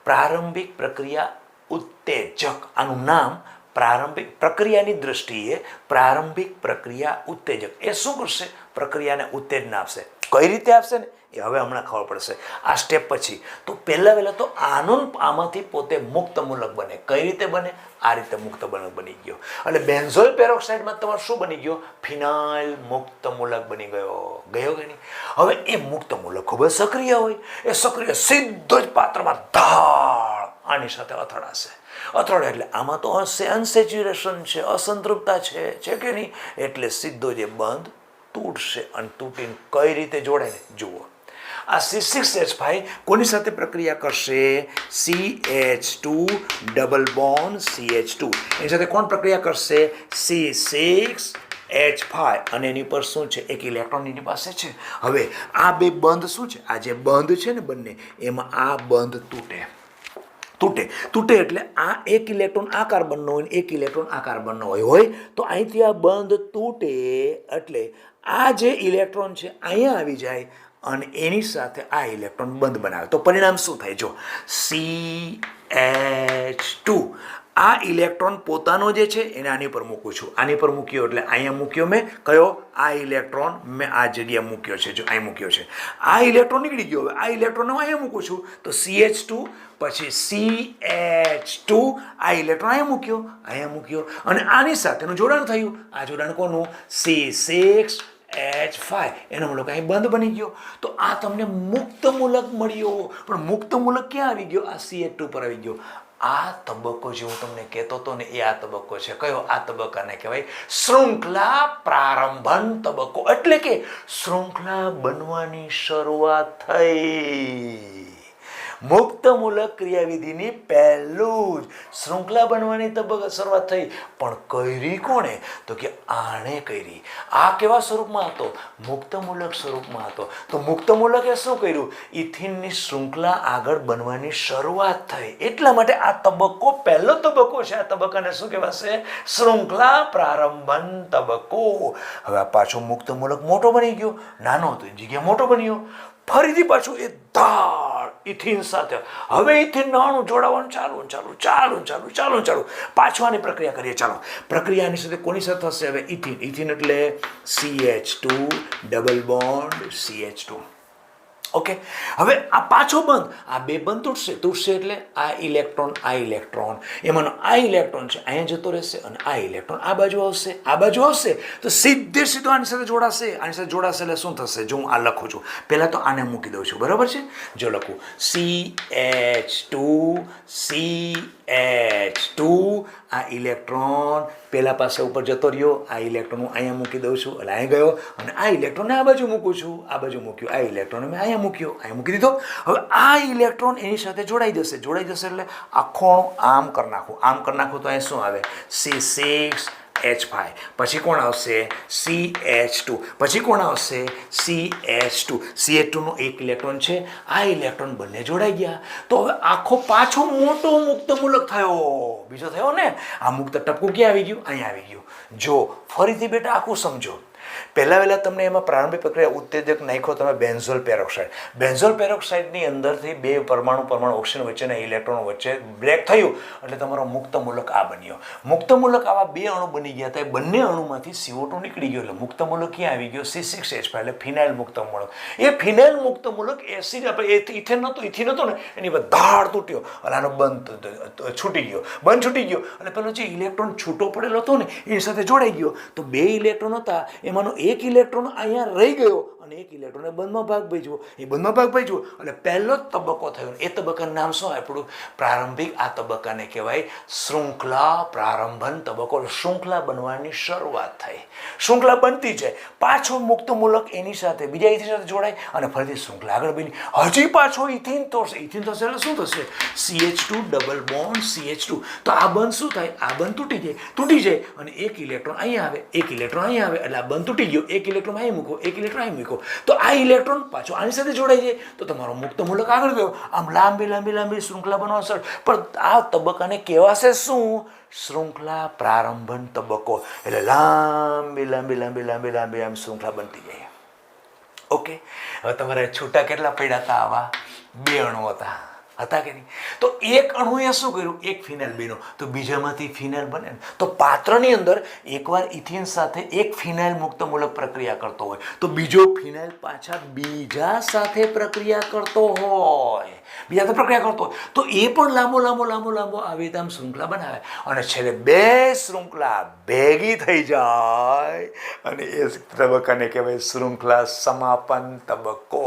પ્રારંભિક પ્રક્રિયા ઉત્તેજક. આનું નામ પ્રારંભિક પ્રક્રિયાની દ્રષ્ટિએ પ્રારંભિક પ્રક્રિયા ઉત્તેજક. એ શું કરશે? પ્રક્રિયાને ઉત્તેજના આપશે. કઈ રીતે આપશે ને એ હવે હમણાં ખબર પડશે આ સ્ટેપ પછી. તો પહેલા તો આમાંથી પોતે મુક્ત મૂલક બને. કઈ રીતે બને? આ રીતે મુક્ત મૂલક બની ગયો. એટલે બેન્ઝોલ પેરોક્સાઇડમાં તમારે શું બની ગયો? ફિનાઇલ મુક્ત મૂલક બની ગયો કે નહીં? હવે એ મુક્ત મૂલક ખૂબ જ સક્રિય હોય. એ સક્રિય સીધો જ પાત્રમાં ધાળ આની સાથે અથડાશે. અથડાય એટલે આમાં તો અનસેચ્યુરેશન છે, અસંતૃપ્તતા છે કે નહીં? એટલે સીધો જે બંધ તૂટશે અને તૂટીને કઈ રીતે જોડાય ને જુઓ. આ C6H5 કોની સાથે પ્રક્રિયા કરશે? CH2 ડબલ બોન્ડ CH2 એની સાથે કોણ પ્રક્રિયા કરશે? C6H5 અને એની પર શું છે? એક ઇલેક્ટ્રોન એની પાસે છે. હવે આ બે બંધ શું છે? આ જે બંધ છે ને બંને, એમાં આ બંધ તૂટે એટલે આ એક ઇલેક્ટ્રોન આ કાર્બનનો હોય, એક ઇલેક્ટ્રોન આ કાર્બનનો હોય તો અહીંથી આ બંધ તૂટે એટલે આ જે ઇલેક્ટ્રોન છે અહીંયા આવી જાય અને એની સાથે આ ઇલેક્ટ્રોન બંધ બનાવે. તો પરિણામ શું થાય? જો CH2 આ ઇલેક્ટ્રોન પોતાનો જે છે એને આની પર મૂકું છું. આની પર મૂક્યો એટલે અહીંયા મૂક્યો મેં. કયો? આ ઇલેક્ટ્રોન મેં આ જગ્યાએ મૂક્યો છે. જો અહીં મૂક્યો છે. આ ઇલેક્ટ્રોન નીકળી ગયો. હવે આ ઇલેક્ટ્રોન અહીંયા મૂકું છું તો CH2 પછી CH2 આ ઇલેક્ટ્રોન અહીંયા મૂક્યો અને આની સાથેનું જોડાણ થયું. આ જોડાણ કોનું? C6H5 એનો મૂલક અહીં બંધ બની ગયો. તો આ તમને મુક્ત મૂલક મળ્યો. પણ મુક્ત મૂલક ક્યાં આવી ગયો? આ CH2 પર આવી ગયો. આ તબક્કો જે હું તમને કહેતો હતો ને એ આ તબક્કો છે. કયો? આ તબક્કાને કહેવાય શૃંખલા પ્રારંભન તબક્કો. એટલે કે શૃંખલા બનવાની શરૂઆત થઈ. મુક્ત મૂલક ક્રિયાવિધિની પહેલું જ શૃંખલા બનવાની શરૂઆત થઈ. પણ કરી કોણે? તો કે આણે કરી. આ કેવા સ્વરૂપમાં હતો? મુક્ત મૂલક સ્વરૂપમાં હતો. તો મુક્ત મૂલકે શું કર્યું? ઇથિનની શૃંખલા આગળ બનવાની શરૂઆત થઈ. એટલા માટે આ તબક્કો પહેલો તબક્કો છે. આ તબક્કાને શું કહેવાશે? શૃંખલા પ્રારંભન તબક્કો. હવે આ પાછો મુક્ત મૂલક મોટો બની ગયો. નાનો હતો એ જગ્યા મોટો બન્યો. ફરીથી પાછું એ ધાળ ઇથિન સાથે હવે ઇથિન નાણું જોડાવાનું ચાલુ. પાછું આની પ્રક્રિયા કરીએ. ચાલો, પ્રક્રિયાની સાથે કોની સાથે થશે? હવે ઇથિન એટલે CH2 double bond CH2. Okay, હવે આ પાછો બંધ, આ બે બંધ તૂટશે એટલે આ ઇલેક્ટ્રોન એમાંનો આ ઇલેક્ટ્રોન છે અહીંયા જતો રહેશે અને આ ઇલેક્ટ્રોન આ બાજુ આવશે તો સીધો આની સાથે જોડાશે એટલે શું થશે? જો હું આ લખું છું, પહેલાં તો આને મૂકી દઉં છું, બરાબર છે? જો લખું CH2 આ ઇલેક્ટ્રોન પહેલા પાસે ઉપર જતો રહ્યો, આ ઇલેક્ટ્રોન હું અહીંયા મૂકી દઉં છું એટલે અહીં ગયો અને આ ઇલેક્ટ્રોનને આ બાજુ મૂકું છું, આ બાજુ મૂક્યું, આ ઇલેક્ટ્રોન મેં અહીંયા મૂકી દીધો. હવે આ ઇલેક્ટ્રોન એની સાથે જોડાઈ જશે એટલે આખો આમ કરી નાખું તો અહીં શું આવે? C6H5, પછી કોણ આવશે? CH2, પછી કોણ આવશે? CH2 નો એક ઇલેક્ટ્રોન છે, આ ઇલેક્ટ્રોન બંને જોડાઈ ગયા તો હવે આખો પાછો મોટો મુક્ત મૂલક થયો, બીજો થયો ને. આ મુક્ત ટપકું ક્યાં આવી ગયું? અહીંયા આવી ગયું. જો ફરીથી બેટા આખું સમજો. પહેલાં તમને એમાં પ્રારંભિક પ્રક્રિયા ઉત્તેજક નાખ્યો તમે બેન્ઝોલ પેરોક્સાઇડની અંદરથી બે પરમાણુ ઓક્સિજન વચ્ચેના ઇલેક્ટ્રોન વચ્ચે બ્રેક થયું એટલે તમારો મુક્ત મૂલક આ બન્યો. મુક્ત મૂલક આવા બે અણુ બની ગયા હતા, બંને અણુમાંથી CO2 નીકળી ગયો એટલે મુક્ત મૂલક ક્યાં આવી ગયો? C6H5 એટલે ફિનાઇલ મુક્ત મૂલક. એ ફિનાઇલ મુક્ત મૂલક એસિડ આપણે ઇથેન હતો ને એની પર ધાડ તૂટ્યો એટલે આનો બંધ છૂટી ગયો એટલે પેલો જે ઇલેક્ટ્રોન છૂટો પડેલો હતો ને એની સાથે જોડાઈ ગયો તો બે ઇલેક્ટ્રોન હતા એમાંનો એક ઇલેક્ટ્રોન અહીંયા રહી ગયો અને એક ઇલેક્ટ્રોનને બંધમાં ભાગ ભજવો એટલે પહેલો જ તબક્કો થયો. એ તબક્કાનું નામ શું આપણું? પ્રારંભિક. આ તબક્કાને કહેવાય શૃંખલા પ્રારંભન તબક્કો. શૃંખલા બનવાની શરૂઆત થઈ, શૃંખલા બનતી જાય, પાછો મુક્ત મૂલક એની સાથે બીજા ઇથિન સાથે જોડાય અને ફરીથી શૃંખલા આગળ બની, હજી પાછો ઇથિન થશે એટલે શું થશે? CH2 double bond CH2. તો આ બંધ શું થાય? આ બંધ તૂટી જાય અને એક ઇલેક્ટ્રોન અહીંયા આવે એટલે આ બંધ તૂટી ગયો, એક ઇલેક્ટ્રોન અહીં મૂકો તો આ ઇલેક્ટ્રોન પાછો આની સાથે જોડાઈ જાય તો તમારો મુક્ત મૂલક આગળ ગયો. આમ લાંબી શૃંખલા બનવા સર. પણ આ તબક્કાને કહેવાશે શું? શૃંખલા પ્રારંભન તબક્કો. એટલે લાંબી આમ શૃંખલા બનતી જાય. ઓકે, હવે તમારે છૂટા કેટલા પડ્યા હતા? આવા બે અણુ હતા કે નહીં? તો એક અણુએ શું કર્યું? એક ફિનાઇલ બન્યો તો બીજામાંથી ફિનાઇલ બને તો પાત્રની અંદર એકવાર ઇથિન સાથે એક ફિનાઇલ મુક્ત મૂલક પ્રક્રિયા કરતો હોય તો બીજો ફિનાઇલ પાછા બીજા સાથે પ્રક્રિયા કરતો હોય તો એ પણ લાંબો આવી રીતે આમ શૃંખલા બનાવે અને છેલ્લે બે શૃંખલા ભેગી થઈ જાય અને એ તબક્કાને કહેવાય શૃંખલા સમાપન તબક્કો.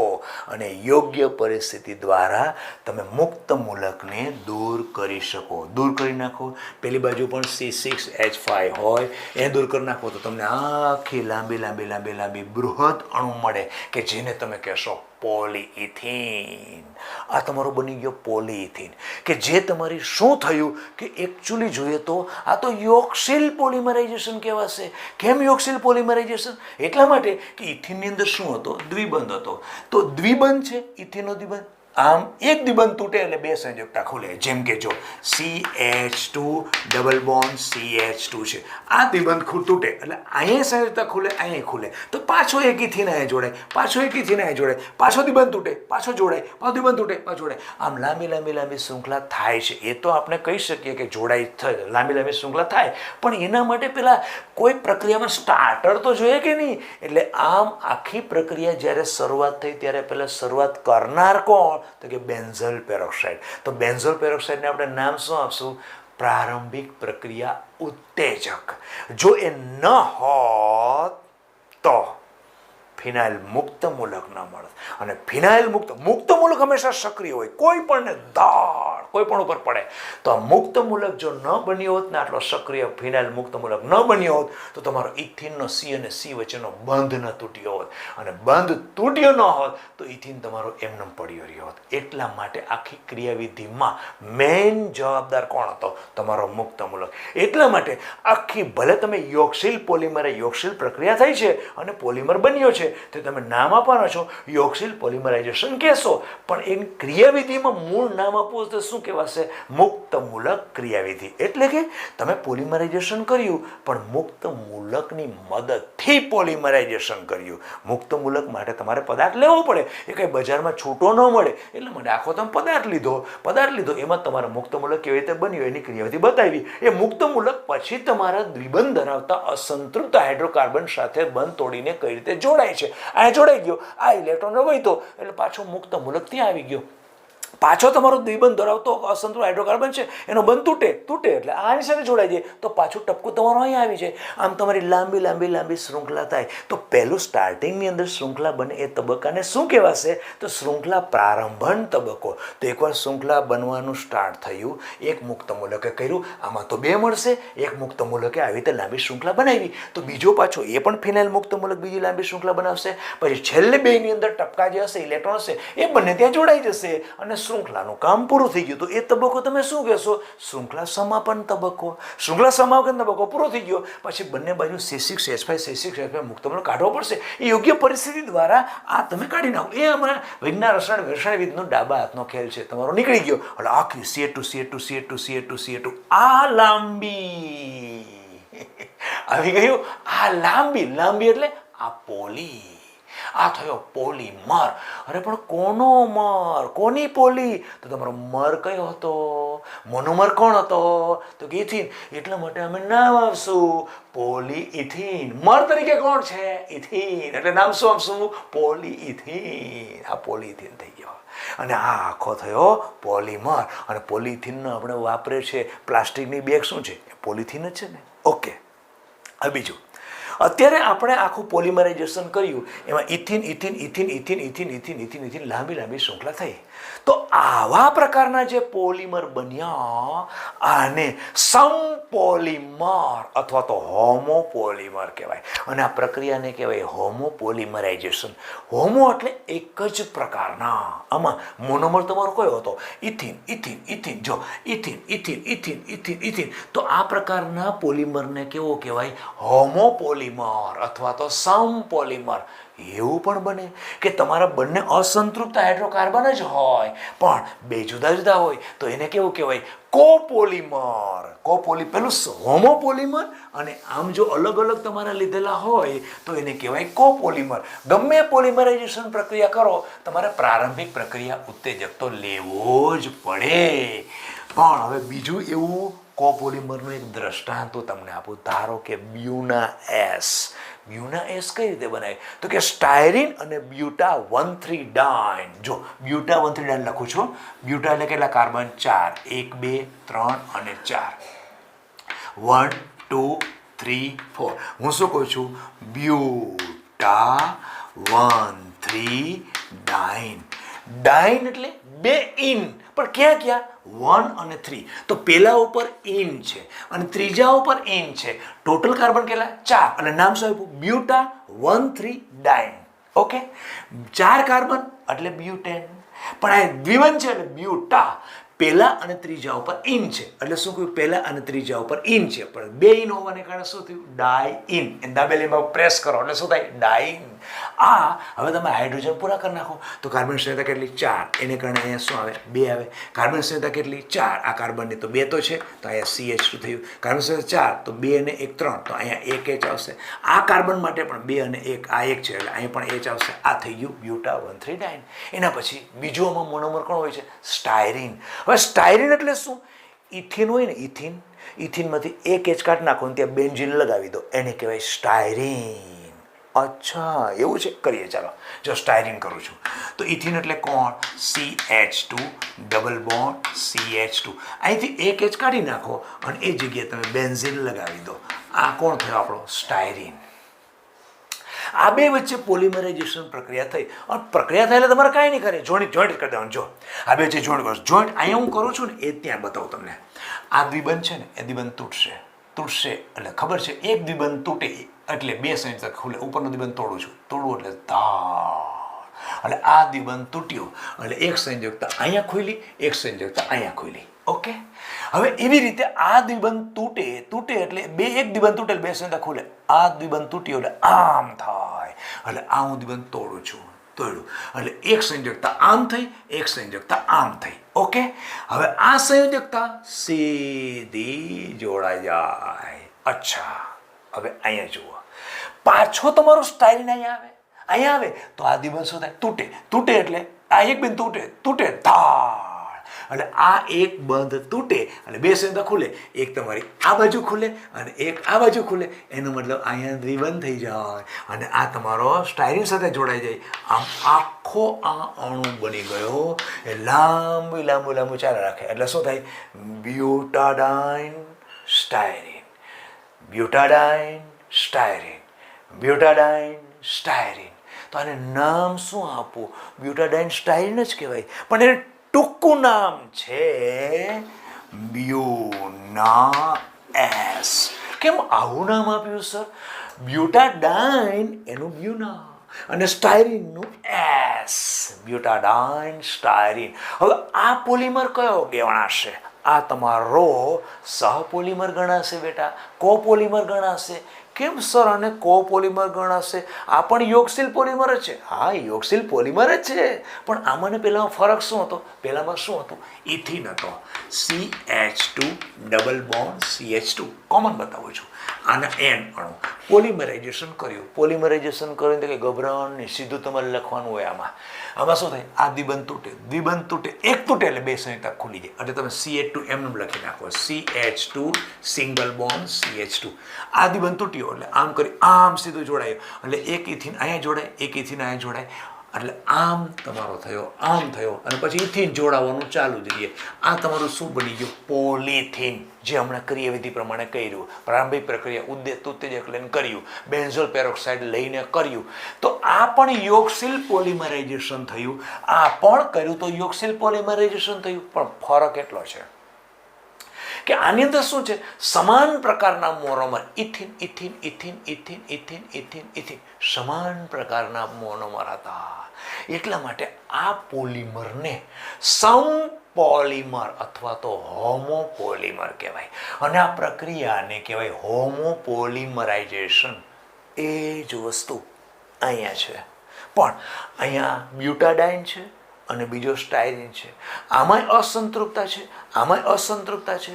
અને યોગ્ય પરિસ્થિતિ દ્વારા તમે મુક્ત મૂલકને દૂર કરી શકો, દૂર કરી નાખો. પેલી બાજુ પણ C6H5 હોય એ દૂર કરી નાખો તો તમને આખી લાંબી બૃહદ અણુ મળે કે જેને તમે કહેશો પોલીઇથિન. આ તમારો બની ગયો પોલીઇથિન કે જે તમારી શું થયું કે એકચ્યુઅલી જોઈએ તો આ તો યોક્સિલ પોલિમરાઇઝેશન કહેવાશે. કેમ યોક્સિલ પોલિમરાઇઝેશન? એટલા માટે કે ઇથિનની અંદર શું હતો? દ્વિબંધ હતો. તો દ્વિબંધ છે ઇથિનનો દ્વિબંધ, આમ એક દ્વિબંધ તૂટે એટલે બે સંયોજકતા ખુલે. જેમ કે જો CH2 ડબલ બોન્ડ CH2 છે, આ દ્વિબંધ તૂટે એટલે અહીંયા સંયોજકતા ખુલે, અહીંયા ખુલે તો પાછો એક ઇથિન અહીંયા જોડાય, પાછો દ્વિબંધ તૂટે, પાછો જોડાય, પાછો દ્વિબંધ તૂટે, પાછો જોડાય. આમ લાંબી શૃંખલા થાય છે. એ તો આપણે કહી શકીએ કે જોડાય, લાંબી શૃંખલા થાય, પણ એના માટે પેલા કોઈ પ્રક્રિયામાં સ્ટાર્ટર તો જોઈએ કે નહીં. એટલે આમ આખી પ્રક્રિયા જ્યારે શરૂઆત થઈ ત્યારે પહેલાં શરૂઆત કરનાર કોણ? તો કે બેન્ઝોલ પેરોક્સાઇડ. તો બેન્ઝોલ પેરોક્સાઇડને આપણે નામ શું આપશું? પ્રારંભિક પ્રક્રિયા ઉત્તેજક. જો એ ન હોત તો ફિનાઇલ મુક્ત મૂલક ન મળે. અને ફિનાઇલ મુક્ત મૂલક હંમેશા સક્રિય હોય, કોઈ પણ ઉપર પડે તો આ મુક્ત મૂલક જો ન બન્યો હોત ને આટલો સક્રિય ફિનાઇલ મુક્ત મૂલક ન બન્યો હોત તો તમારો ઇથિનનો C અને C વચ્ચેનો બંધ ન તૂટ્યો હોત અને બંધ તૂટ્યો ન હોત તો ઇથિન તમારો એમનેમ પડ્યો રહ્યો હોત. એટલા માટે આખી ક્રિયાવિધિમાં મેઇન જવાબદાર કોણ હતો? તમારો મુક્ત મૂલક. એટલા માટે આખી ભલે તમે યોક્સિલ પ્રક્રિયા થઈ છે અને પોલિમર બન્યો છે તો તમે નામ આપવાના છો યોક્સિલ પોલિમરાઇઝેશન કહેશો, પણ એની ક્રિયાવિધિમાં મૂળ નામ આપવું તો શું કહેવાશે? મુક્ત મૂલક ક્રિયાવિધિ. એટલે કે તમે પોલિમરાઇઝેશન કર્યું પણ મુક્ત મૂલકની મદદથી પોલિમરાઇઝેશન કર્યું. મુક્ત મૂલક માટે તમારે પદાર્થ લેવો પડે, એ કંઈ બજારમાં છૂટો ન મળે. એટલા માટે આખો તમે પદાર્થ લીધો એમાં તમારા મુક્ત મૂલક કેવી રીતે બન્યું એની ક્રિયાવિધિ બતાવી. એ મુક્ત મૂલક પછી તમારા દ્વિબંધ ધરાવતા અસંતૃપ્ત હાઇડ્રોકાર્બન સાથે બંધ તોડીને કઈ રીતે જોડાય થાય છે. આ જોડાઈ ગયો, આ ઇલેક્ટ્રોન વહીતો એટલે પાછો મુક્ત મૂલક ત્યાં આવી ગયો. પાછો તમારો દ્વિબંધ ધરાવતો અસંતુલિત હાઇડ્રોકાર્બન છે એનો બંધ તૂટે એટલે આની સાથે જોડાઈ જાય તો પાછું ટપકું તમારું અહીંયા આવી જાય. આમ તમારી લાંબી લાંબી લાંબી શૃંખલા થાય. તો પહેલું સ્ટાર્ટિંગની અંદર શૃંખલા બને એ તબક્કાને શું કહેવાશે? તો શૃંખલા પ્રારંભન તબક્કો. તો એકવાર શૃંખલા બનવાનું સ્ટાર્ટ થયું, એક મુક્ત મૂલકે કર્યું, આમાં તો 2 મળશે. એક મુક્ત મૂલકે આવી રીતે લાંબી શૃંખલા બનાવી તો બીજો પાછો એ પણ ફિનાઇલ મુક્ત મૂલક બીજી લાંબી શૃંખલા બનાવશે. પછી છેલ્લે 2ની અંદર ટપકા જે હશે ઇલેક્ટ્રોન હશે એ બંને ત્યાં જોડાઈ જશે અને શૃંખલાનું કામ પૂરું થઈ ગયું. તો એ તબક્કો તમે શું કહેશો? શૃંખલા સમાપન તબક્કો. શૃંખલા સમાપન તબક્કો પૂરો થઈ ગયો પછી બંને બાજુ C6H5 મુક્ત મૂલક કાઢવો પડશે. એ યોગ્ય પરિસ્થિતિ દ્વારા આ તમે કાઢી નાખો. એ અમારા વિજ્ઞાન રસાયણવિદનો ડાબા હાથનો ખેલ છે. તમારો નીકળી ગયો એટલે આખી CH2 આ લાંબી આવી ગયું. આ લાંબી એટલે આ પોલી. આ થયો પોલીમર. અરે પણ કોનો મર? કોની પોલી? તો તમારો મર કયો હતો? મોનોમર કોણ હતો? તો કે ઇથિન. એટલા માટે અમે નામ આપશું પોલીઇથિન. મર તરીકે કોણ છે? ઇથિન. એટલે નામ શું આપશું? પોલીઇથિન. આ પોલીઇથિન થઈ ગયો અને આ આખો થયો પોલીમર. અને પોલીઇથિનનો આપણે વાપરે છે પ્લાસ્ટિકની બેગ શું છે? પોલીથીન જ છે ને. ઓકે, હવે બીજું અત્યારે આપણે આખું પોલિમરાઇઝેશન કર્યું એમાં ઇથિન લાંબી શૃંખલા થઈ. તો આવા પ્રકારના જે પોલિમર બન્યા આને સમપોલિમર અથવા તો હોમોપોલિમર કહેવાય. અને આ પ્રક્રિયાને કહેવાય હોમોપોલિમરાઇઝેશન. હોમો એટલે એક જ પ્રકારના. આમાં મોનોમર તમારો કયો હતો? ઇથિન. જો ઇથિન. તો આ પ્રકારના પોલિમરને કેવો કહેવાય? હોમોપોલિમર અથવા તો સમપોલિમર. એવું પણ બને કે તમારા બંને અસંતૃપ્ત હાઇડ્રોકાર્બન જ હોય પણ 2 જુદા જુદા હોય તો એને કેવું કહેવાય? કોપોલિમર. પેલું હોમોપોલિમર અને આમ જો અલગ અલગ તમારા લીધેલા હોય તો એને કહેવાય કોપોલિમર. ગમે પોલિમરાઇઝેશન પ્રક્રિયા કરો તમારે પ્રારંભિક પ્રક્રિયા ઉત્તેજક તો લેવો જ પડે. પણ હવે બીજું એવું કોપોલિમરનું એક દ્રષ્ટાંત તમને આપું. ધારો કે બ્યુના એસ કઈ રીતે બનાવે? તો કે સ્ટાયરીન અને બ્યુટા 1,3 ડાઇન. જો બ્યુટા 1,3 ડાઇન લખું છું. બ્યુટા એટલે કેટલા કાર્બન? 4. 1 2 3 અને 4. 1 2 3 4. હું શું કહું છું? બ્યુટા 1,3 ડાઇન. ડાઇન એટલે 2 ઇન. પણ ક્યાં 1 અને 3. તો પેલા ઉપર ઇન છે અને ત્રીજા ઉપર ઇન છે. ટોટલ કાર્બન કેટલા? 4. અને નામ શું આપ્યું? બ્યુટા 1,3 ડાઇન. ઓકે, 4 કાર્બન એટલે બ્યુટેન. પણ આ દ્વિબંધ છે એટલે બ્યુટા. પહેલા અને ત્રીજા ઉપર ઇન છે એટલે શું કહ્યું? પહેલા અને ત્રીજા ઉપર ઇન છે પણ 2 ઇન હોવાને કારણે શું થયું? ડાઇન. દાબેલીમાં પ્રેસ કરો એટલે શું થાય? ડાઇન. આ હવે તમે હાઇડ્રોજન પૂરા કરી નાખો તો કાર્બન સંખ્યા કેટલી? 4. એને કારણે અહીંયા શું આવે? 2 આવે. કાર્બન સંખ્યા કેટલી? 4. આ કાર્બનની તો 2 તો છે તો અહીંયા CH2 થયું. કાર્બન સંખ્યા 4 તો 2 અને 1 3 તો અહીંયા 1 H આવશે. આ કાર્બન માટે પણ 2 અને 1 આ 1 છે એટલે અહીંયા પણ H આવશે. આ થઈ ગયું બ્યુટા 1,3 ડાઇન. એના પછી બીજું આમાં મોનોમર કોણ હોય છે? સ્ટાયરીન. હવે સ્ટાયરીન એટલે શું? ઇથિન હોય ને, ઇથિનમાંથી 1 H કાઢી નાખો ને ત્યાં બેન્ઝીન લગાવી દો એને કહેવાય સ્ટાયરીન. અચ્છા એવું છે? કરીએ ચાલો. જો સ્ટાયરીન કરું છું તો ઇથિન એટલે કોણ? CH2 double bond CH2. અહીંથી 1 H કાઢી નાખો અને એ જગ્યાએ તમે બેન્ઝીન લગાવી દો. આ કોણ થયો આપણો? સ્ટાયરીન. આ બે વચ્ચે પોલિમરાઇઝેશન પ્રક્રિયા થઈ અને પ્રક્રિયા થાય એટલે તમારે કાંઈ નહીં કરે, જોઈન્ટ કરી દેવાનું. જો આ બે વચ્ચે જોઈન્ટ અહીંયા હું કરું છું ને એ ત્યાં બતાવું તમને. આ દ્વિબંધ છે ને એ દ્વિબંધ તૂટશે એટલે ખબર છે એક દ્વિબંધ તૂટે એટલે 2 સંયોજક ખુલે. ઉપરનો દ્વિબંધ તોડવું એટલે ધાર. એટલે આ દ્વિબંધ તૂટ્યો એટલે એક સંયોજકતા અહીંયા ખુલી, એક સંયોજકતા અહીંયા ખુલી. ઓકે, હવે એવી રીતે આ દ્વિબંધ તૂટે એટલે એક દ્વિબંધ તૂટે એટલે 2 સંયોજકતા ખુલે. આ દ્વિબંધ તૂટ્યો એટલે આમ થાય એટલે આ હું દ્વિબંધ તોડું છું. એટલે એક સંયોજકતા આમ થઈ, એક સંયોજકતા આમ થઈ. ઓકે, હવે આ સંયોજકતા સીધી જોડાઈ જાય. અચ્છા, હવે અહીંયા જુઓ, પાછો તમારો સ્ટાયરીન અહીંયા આવે તો આ દ્વિબંધ શું થાય? તૂટે એટલે આ એક બિંદુ તૂટે ધાર. એટલે આ એક બંધ તૂટે અને બે સંયોજકતા ખુલે, એક તમારી આ બાજુ ખુલે અને એક આ બાજુ ખુલે, એનો મતલબ અહીંયા દ્વિબંધ થઈ જાય અને આ તમારો સ્ટાયરીન સાથે જોડાઈ જાય. આમ આખો આ અણુ બની ગયો એ લાંબુ લાંબુ લાંબુ ચાલે રાખે એટલે શું થાય? Butadiene styrene, butadiene styrene, butadiene styrene. તો આને નામ શું આપવું? બ્યુટાડાઇન સ્ટાયરીન જ કહેવાય, પણ એને ટૂંકું નામ છે બ્યુના-એસ. કેમ આવું નામ આપ્યું સર? બ્યુટાડાઇન એનું બ્યુના અને સ્ટાયરીનનું એસ, બ્યુટાડાઇન સ્ટાયરીન. હવે આ પોલિમર કયો ગણાશે? આ તમારો સહપોલિમર ગણાશે બેટા, કોપોલિમર ગણાશે. કેમ સર આને કોપોલિમર ગણાશે? આ પણ યોગશીલ પોલિમર જ છે. હા, યોગશીલ પોલિમર જ છે, પણ આમાં પહેલાં ફરક શું હતો? પહેલાંમાં શું હતું? ઇથિન હતો, CH2 double bond CH2 common બતાવું છું. આના N અણુ પોલિમરાઇઝેશન કર્યું. પોલિમરાઇઝેશન કરીને તો કે ગભરાણ નહીં, સીધું તમારે લખવાનું હોય. આમાં શું થાય? આ દ્વિબંધ તૂટે, દ્વિબંધ તૂટે, એક તૂટે એટલે બે સંયોજકતા ખુલી જાય એટલે તમે CH2 એમ લખી નાખો, CH2 સિંગલ બોન્ડ CH2. આ દ્વિબંધ તૂટ્યો એટલે આમ કરી આમ સીધું જોડાયું એટલે એક ઇથિન અહીંયા જોડાય, એક ઇથિન અહીંયા જોડાય એટલે આમ તમારો થયો, આમ થયો અને પછી ઇથિન જોડાવાનું ચાલુ જ રહીએ. આ તમારું શું બની ગયું? પોલિથીન. જે હમણાં ક્રિયાવિધિ પ્રમાણે કર્યું, પ્રારંભિક પ્રક્રિયા ઉત્તેજક લઈને કર્યું, બેન્ઝોલ પેરોક્સાઇડ લઈને કર્યું, તો આ પણ યોગશીલ પોલિમરાઇઝેશન થયું. આ પણ કર્યું તો યોગશીલ પોલિમરાઇઝેશન થયું, પણ ફરક એટલો છે કે આની અંદર શું છે? સમાન પ્રકારના monomer, ethene ethene ethene ethene ethene ethene ethene, સમાન પ્રકારના મોનોમર હતા. એટલા માટે આ પોલિમરને સમપોલિમર અથવા તો હોમોપોલિમર કહેવાય અને આ પ્રક્રિયાને કહેવાય હોમોપોલિમરાઇઝેશન. એ જ વસ્તુ અહીંયા છે, પણ અહીંયા બ્યુટાડાઇન છે અને બીજો સ્ટાયરીન છે. આમાંય અસંતૃપ્તતા છે, આમાંય અસંતૃપ્તતા છે,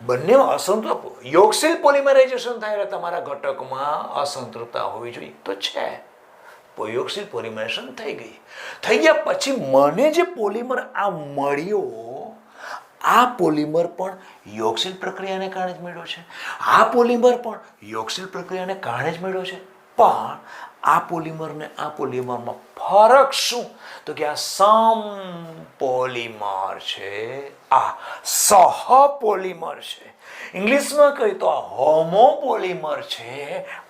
બંનેમાં અસંતૃપ્ત. યોગશીલ પોલિમરાઇઝેશન થાય એટલે તમારા ઘટકમાં અસંતૃપ્તતા હોવી જોઈએ, તો છે. યોગશીલ પોલિમરાઇઝેશન થઈ ગયા પછી મને જે પોલિમર આ મળ્યો, આ પોલિમર પણ યોગશીલ પ્રક્રિયાને કારણે જ મળ્યો છે. આ પોલિમર પણ યોગશીલ પ્રક્રિયાને કારણે જ મળ્યો છે, પણ આ પોલિમર ને આ પોલિમરમાં ફરક શું? તો કે આ સમપોલિમર છે, આ સહપોલિમર છે. ઇંગ્લિશમાં કહી તો આ હોમોપોલિમર છે,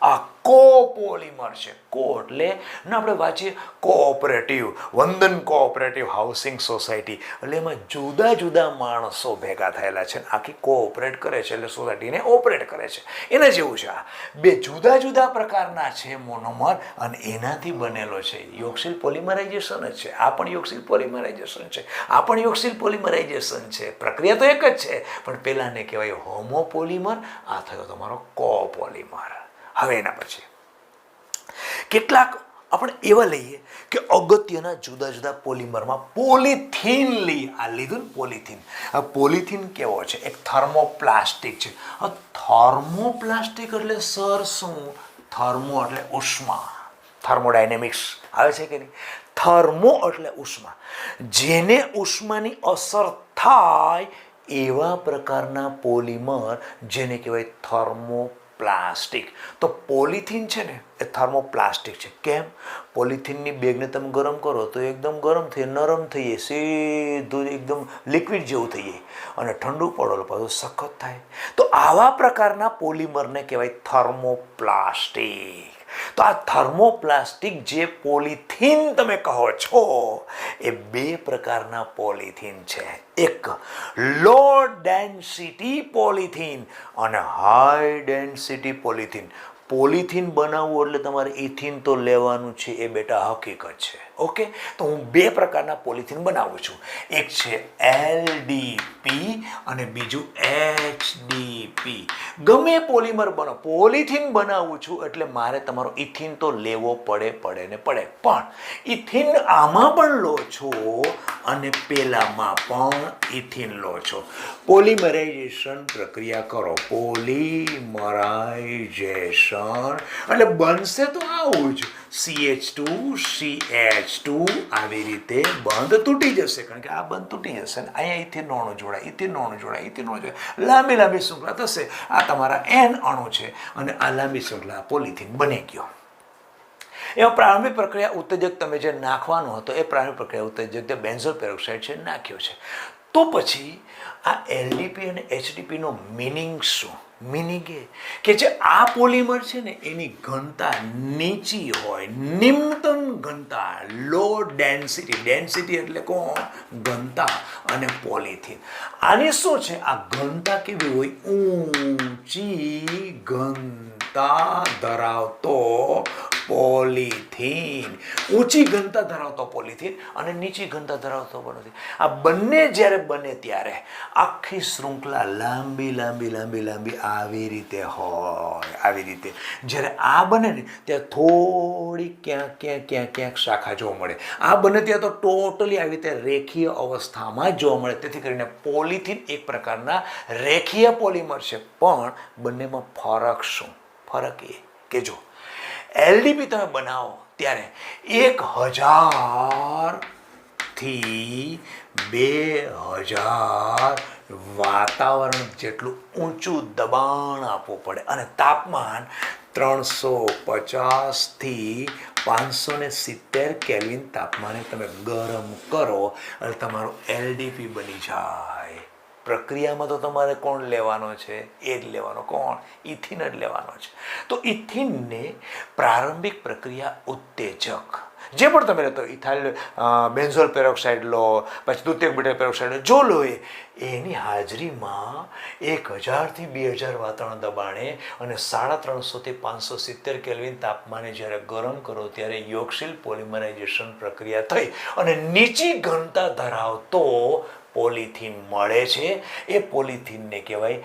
આ કોપોલિમર છે. કો એટલે ને આપણે વાંચીએ કોઓપરેટિવ, વંદન કોઓપરેટિવ હાઉસિંગ સોસાયટી, એટલે એમાં જુદા જુદા માણસો ભેગા થયેલા છે, આખી કોઓપરેટ કરે છે એટલે સોસાયટીને ઓપરેટ કરે છે. એના જેવું છે. આ બે જુદા જુદા પ્રકારના છે મોનોમર અને એનાથી બનેલો છે. યોગશીલ પોલિમરાઇઝેશન જ છે. આ પણ યોગશીલ પોલિમરાઇઝેશન છે, આ પણ યોગશીલ પોલિમરાઇઝેશન છે. પ્રક્રિયા તો એક જ છે, પણ પહેલાને કહેવાય હોમોપોલિમર, આ થયો તમારો કોપોલિમર. હવે એના પછી કેટલાક આપણે એવા લઈએ કે અગત્યના જુદા જુદા પોલિમરમાં પોલિથીન લઈએ. આ લીધું ને પોલિથીન. આ પોલિથીન કેવો છે? એક થર્મોપ્લાસ્ટિક છે. થર્મોપ્લાસ્ટિક એટલે સર શું? થર્મો એટલે ઉષ્મા, થર્મોડાયનેમિક્સ આવે છે કે નહીં? થર્મો એટલે ઉષ્મા, જેને ઉષ્માની અસર થાય એવા પ્રકારના પોલિમર જેને કહેવાય થર્મોપ્લાસ્ટિક. તો પોલિથીન છે ને એ થર્મોપ્લાસ્ટિક છે. કેમ? પોલિથીનની બેગને તમે ગરમ કરો તો એકદમ ગરમ થઈ, નરમ થઈ જાય, સીધું એકદમ લિક્વિડ જેવું થઈ જાય અને ઠંડુ પડો પાછું સખત થાય. તો આવા પ્રકારના પોલિમરને કહેવાય થર્મોપ્લાસ્ટિક. તો આ થર્મોપ્લાસ્ટિક જે પોલિથીન તમે કહો છો એ બે પ્રકારના પોલિથીન છે. એક લો ડેન્સિટી પોલિથીન અને હાઈ ડેન્સિટી પોલિથીન. પોલિથીન બનાવવું એટલે તમારે ઇથિન તો લેવાનું છે, એ બેટા હકીકત છે. ઓકે, તો હું બે પ્રકારના પોલિથીન બનાવું છું. એક છે LDP અને બીજું HDP. એલડીપી ગમે પોલિમર બનો, પોલિથીન બનાવું છું એટલે મારે તમારો ઇથિન તો લેવો પડે પણ ઇથિન આમાં પણ લો છો અને પેલામાં પણ ઇથિન લો છો. પોલિમરાઇઝેશન પ્રક્રિયા કરો, પોલિમરાઇઝેશન એટલે બનશે તો આવું જ CH2 CH2 આવી રીતે બંધ તૂટી જશે, કારણ કે આ બંધ તૂટી જશે ને અહીંયા ઇથિન અણુ જોડાય, ઇથિન અણુ જોડાય, ઇથિન અણુ જોડાય, લાંબી શૃંખલા થશે. આ તમારા N અણુ છે અને આ લાંબી શૃંખલા પોલિથીન બની ગયો. એમાં પ્રારંભિક પ્રક્રિયા ઉત્તેજક તમે જે નાખવાનો હતો એ પ્રારંભિક પ્રક્રિયા ઉત્તેજક જે બેન્ઝોલ પેરોક્સાઇડ છે નાખ્યો છે. તો પછી આ એલડીપી અને એચડીપીનો મિનિંગ શું? મિનિંગ એ કે જે આ પોલિમર છે ને એની ઘનતા નીચી હોય, નિમ્નતમ ઘનતા, લો ડેન્સિટી, ડેન્સિટી એટલે કોણ? ઘનતા. અને પોલિથીન આની શું છે? આ ઘનતા કેવી હોય? ઊંચી ઘનતા ધરાવતો પોલિથીન, ઊંચી ઘનતા ધરાવતો પોલિથીન અને નીચી ઘનતા ધરાવતો પોલિથીન. આ બંને જ્યારે બને ત્યારે આખી શૃંખલા લાંબી આવી રીતે હોય, આવી રીતે. જ્યારે આ બને ને ત્યારે થોડી ક્યાંક શાખા જોવા મળે. આ બને ત્યાં તો ટોટલી આવી રીતે રેખીય અવસ્થામાં જ જોવા મળે. તેથી કરીને પોલિથીન એક પ્રકારના રેખીય પોલિમર છે. પણ બંનેમાં ફરક શું? ફરક એ કે જો એલડીપી તમે બનાવો ત્યારે 1000 થી 2000 વાતાવરણ જેટલું ઊંચું દબાણ આપવું પડે અને તાપમાન 350 થી 570 કેલ્વિન તાપમાને તમે ગરમ કરો એટલે તમારું એલડીપી બની જાય. પ્રક્રિયામાં તો તમારે કોણ લેવાનો છે? એ જ લેવાનો. કોણ? ઇથિન જ લેવાનો છે. તો ઇથિનને પ્રારંભિક પ્રક્રિયા ઉત્તેજક જે પણ તમે લેતો, ઇથાઇલ બેન્ઝોલ પેરોક્સાઇડ લો, પછી દ્વિતીયક બ્યુટાઇલ પેરોક્સાઇડ જો લો, એની હાજરીમાં 1000 થી 2000 વાતાવરણ દબાણે અને 350 થી 570 કેલ્વિન તાપમાને જ્યારે ગરમ કરો ત્યારે યોગશીલ પોલિમરાઇઝેશન પ્રક્રિયા થઈ અને નીચી ઘનતા ધરાવતો પોલિથીન મળે છે. એ પોલિથીનને કહેવાય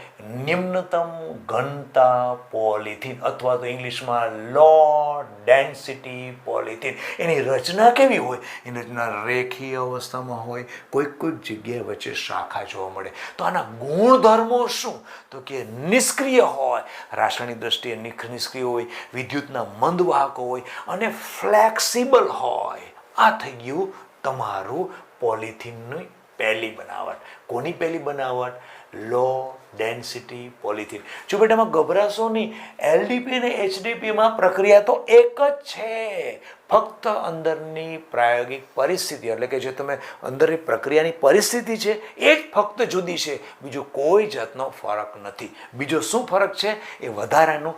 નિમ્નતમ ઘનતા પોલિથીન અથવા તો ઇંગ્લિશમાં લો ડેન્સિટી પોલિથીન. એની રચના કેવી હોય? એની રચના રેખીય અવસ્થામાં હોય, કોઈક જગ્યાએ વચ્ચે શાખા જોવા મળે. તો આના ગુણધર્મો શું? તો કે નિષ્ક્રિય હોય, રાસાયણિક દ્રષ્ટિએ નિષ્ક્રિય હોય, વિદ્યુતના મંદવાહકો હોય અને ફ્લેક્સિબલ હોય. આ થઈ ગયું તમારું પોલિથીનનું પહેલી બનાવટ. કોની પહેલી બનાવટ? લો ડેન્સિટી પોલિથીન. જો બેટામાં ગભરાશો નહીં, એલડીપી અને એચડીપીમાં પ્રક્રિયા તો એક જ છે, ફક્ત અંદરની પ્રાયોગિક પરિસ્થિતિ એટલે કે જે તમે અંદરની પ્રક્રિયાની પરિસ્થિતિ છે એ જ ફક્ત જુદી છે, બીજો કોઈ જાતનો ફરક નથી. બીજો શું ફરક છે? એ વધારાનું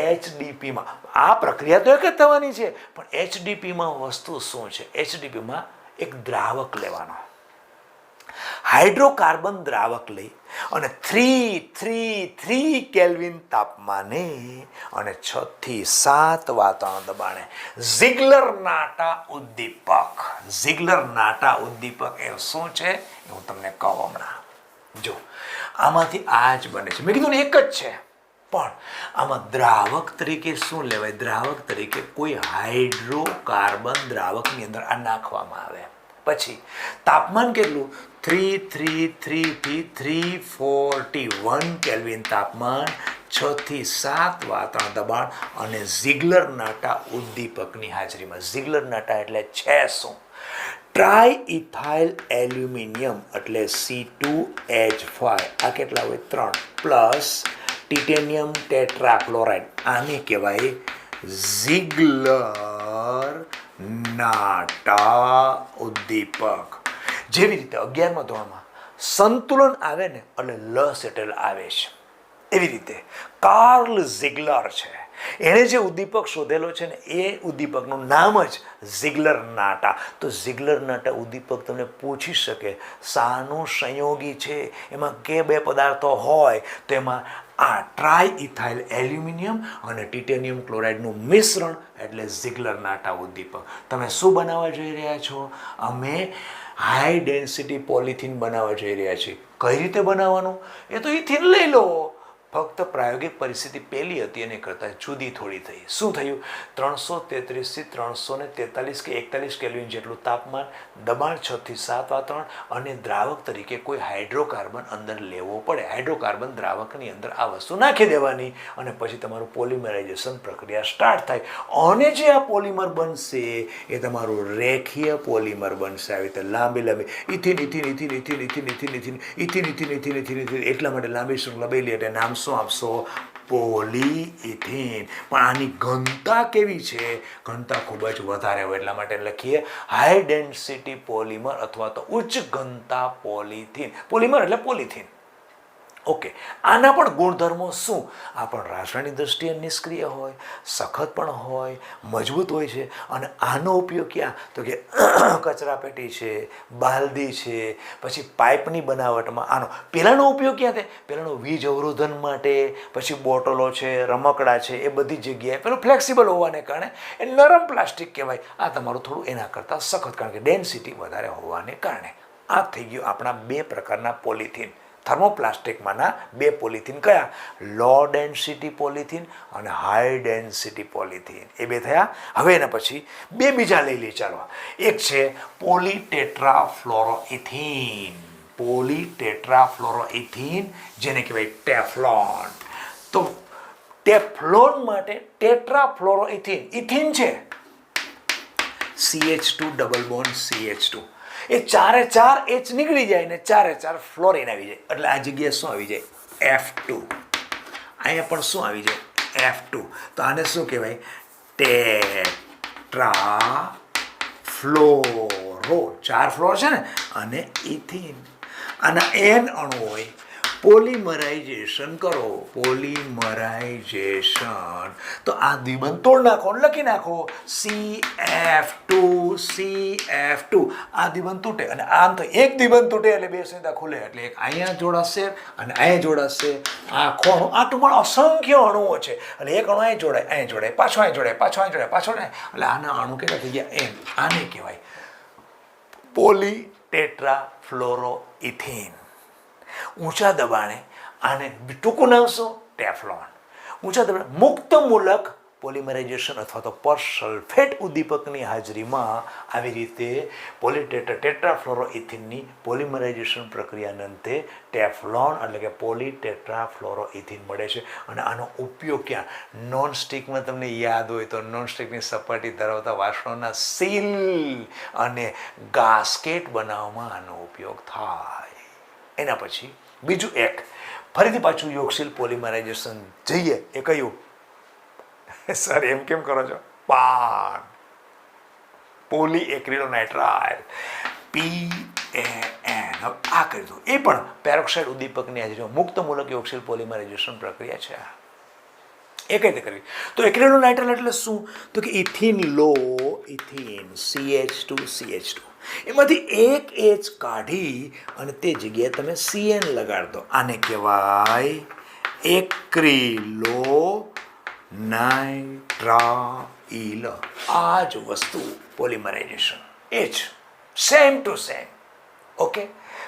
એચડીપીમાં. આ પ્રક્રિયા તો એક જ થવાની છે, પણ એચડીપીમાં વસ્તુ શું છે? એચડીપીમાં એક દ્રાવક લેવાનો, હાઇડ્રોકાર્બન દ્રાવક લઈ અને 333 કેલ્વિન તાપમાને અને 6 થી 7 વાતાવરણ દબાણે ઝિગલર-નાટા ઉદ્દીપક. ઝિગલર-નાટા ઉદ્દીપક એ શું છે એ હું તમને કહું હમણાં. જો આમાંથી આ જ બને છે. મેં કીધું ને એક જ છે, પણ આમાં દ્રાવક તરીકે શું લેવાય? દ્રાવક તરીકે કોઈ હાઇડ્રોકાર્બન દ્રાવકની અંદર આ નાખવામાં આવે. પછી તાપમાન કેટલું? 333 થી 341 કેલ્વિન તાપમાન, 6 થી 7 વાતાવરણ દબાણ અને ઝિગલર-નાટા ઉદ્દીપકની હાજરીમાં. ઝિગલર-નાટા એટલે છે શું? ટ્રાઇઇથાઇલ એલ્યુમિનિયમ એટલે C2H5. આ કેટલા હોય? 3 પ્લસ ટિટેનિયમ ટેટ્રાક્લોરાઇડ. આને કહેવાય ઝિગલર-નાટા ઉદ્દીપક. જેવી રીતે 11મા ધોરણમાં સંતુલન આવે ને એટલે લસેટેલ આવે છે, એવી રીતે કાર્લ ઝિગલર છે, એણે જે ઉદ્દીપક શોધેલો છે ને એ ઉદ્દીપકનું નામ જ ઝિગલર-નાટા. તો ઝિગલર-નાટા ઉદ્દીપક તમને પૂછી શકે શાનું સંયોગી છે, એમાં કે બે પદાર્થો હોય, તો એમાં આ ટ્રાઇઇથાઇલ એલ્યુમિનિયમ અને ટિટેનિયમ ક્લોરાઇડનું મિશ્રણ એટલે ઝિગલર-નાટા ઉદ્દીપક. તમે શું બનાવવા જઈ રહ્યા છો? અમે હાઈ ડેન્સિટી પોલિથીન બનાવવા જઈ રહ્યા છીએ. કઈ રીતે બનાવવાનું? એ તો ઇથિન લઈ લો, ફક્ત પ્રાયોગિક પરિસ્થિતિ પહેલી હતી એની કરતાં જુદી થોડી થઈ. શું થયું? 333 થી 343 કે 41 કેલ્વિન જેટલું તાપમાન, દબાણ 6 થી 7 વાતાવરણ અને દ્રાવક તરીકે કોઈ હાઇડ્રોકાર્બન અંદર લેવો પડે. હાઇડ્રોકાર્બન દ્રાવકની અંદર આ વસ્તુ નાખી દેવાની અને પછી તમારું પોલિમરાઇઝેશન પ્રક્રિયા સ્ટાર્ટ થાય અને જે આ પોલિમર બનશે એ તમારું રેખીય પોલિમર બનશે. આવી રીતે લાંબી લાંબી ethene ethene ethene ethene ethene ethene ethene ethene ethene ethene ethene ethene એટલા માટે લાંબી શૃંખલા બેલી એટલે નામ શું આપશો? પોલીઇથિન. પણ આની ઘનતા કેવી છે? ઘનતા ખૂબ જ વધારે હોય એટલા માટે લખીએ હાઈ ડેન્સિટી પોલિમર અથવા તો ઉચ્ચ ઘનતા પોલિથીન. પોલિમર એટલે પોલિથીન. ઓકે, આના પણ ગુણધર્મો શું? આ પણ રાસાયણિક દ્રષ્ટિએ નિષ્ક્રિય હોય, સખત પણ હોય, મજબૂત હોય છે. અને આનો ઉપયોગ ક્યાં? તો કે કચરાપેટી છે, બાલદી છે, પછી પાઇપની બનાવટમાં આનો. પહેલાંનો ઉપયોગ ક્યાં થાય? પહેલાંનો વીજ અવરોધન માટે, પછી બોટલો છે, રમકડા છે, એ બધી જગ્યાએ પેલું ફ્લેક્સિબલ હોવાને કારણે એ નરમ પ્લાસ્ટિક કહેવાય. આ તમારું થોડું એના કરતાં સખત, કારણ કે ડેન્સિટી વધારે હોવાને કારણે. આ થઈ ગયું આપણા બે પ્રકારના પોલિથીન. થર્મોપ્લાસ્ટિકમાંના બે પોલિથીન કયા? લો ડેન્સિટી પોલિથીન અને હાઈ ડેન્સિટી પોલિથીન. એ બે થયા. હવે એના પછી બે બીજા લઈ લઈએ. ચાલો, એક છે પોલીટેટ્રાફ્લોરોઇથીન. પોલીટેટ્રાફ્લોરોઇથીન જેને કહેવાય ટેફલોન. તો ટેફલોન માટે ટેટ્રાફ્લોરોઇથીન, ઇથીન છે, CH2 ડબલ બોન્ડ CH2. એ ચારે ચાર H નીકળી જાય ને ચારે ચાર ફ્લોરિન આવી જાય. એટલે આ જગ્યાએ શું આવી જાય? F2. અહીંયા પણ શું આવી જાય? F2. તો આને શું કહેવાય? ટેટ્રાફ્લોરો. ચાર ફ્લોર છે ને, અને ઇથિન. આના N અણુ હોય. પોલિમરાઇઝેશન કરો, પોલિમરાઇઝેશન. તો આ દ્વિબંધ તોડ નાખો, લખી નાખો CF2. આ દ્વિબંધ તૂટે અને આમ તો એક દ્વિબંધ તૂટે એટલે બે સંયોજક ખુલે. એટલે એક અહીંયા જોડાશે અને અહીંયા જોડાશે. આ ખૂણો આ ટૂંકમાં અસંખ્ય અણુઓ છે અને એક અણુ અહીંયા જોડાય, અહીંયા જોડાય, પાછો અહીંયા જોડાય, પાછો અહીંયા જોડાય, પાછો ને. એટલે આના અણુ કેટલા થઈ ગયા? N. આને કહેવાય પોલીટેટ્રાફ્લોરોઇથીન. ઊંચા દબાણે આને ટૂંકું નામ શું? ટેફલોન. ઊંચા દબાણે મુક્ત મૂલક પોલિમરાઇઝેશન અથવા તો પરસલ્ફેટ ઉદ્દીપકની હાજરીમાં આવી રીતે ટેટ્રાફ્લોરોઇથીનની પોલિમરાઇઝેશન પ્રક્રિયાના અંતે ટેફલોન એટલે કે પોલીટેટ્રાફ્લોરોઇથીન મળે છે. અને આનો ઉપયોગ ક્યાં? નોનસ્ટિકમાં તમને યાદ હોય તો નોનસ્ટિકની સપાટી ધરાવતા વાસણોના સીલ અને ગાસ્કેટ બનાવવામાં આનો ઉપયોગ થાય. એના પછી બીજું એક ફરીથી પાછું યોગશીલ પોલિમરાઇઝેશન જઈએ. એ કયું? સર એમ કેમ કરો છો? પાન. પોલીએક્રિલોનાઇટ્રાઇલ, PAN. આ કરી દો. એ પણ પેરોક્સાઇડ ઉદ્દીપકની હાજરીમાં મુક્ત મૂલક યોગશીલ પોલિમરાઇઝેશન પ્રક્રિયા છે. એ કઈ રીતે કરવી? તો એક્રિલોનાઇટ્રાઇલ એટલે શું? તો કે ઇથિન લો ઇથિન CH2. એમાંથી એક H કાઢી અને તે જગ્યાએ તમે CN લગાડ દો. આને કહેવાય એક્રિલોનાઇટ્રાઇલ. આ જ વસ્તુ polymerisation. H same to same. Okay,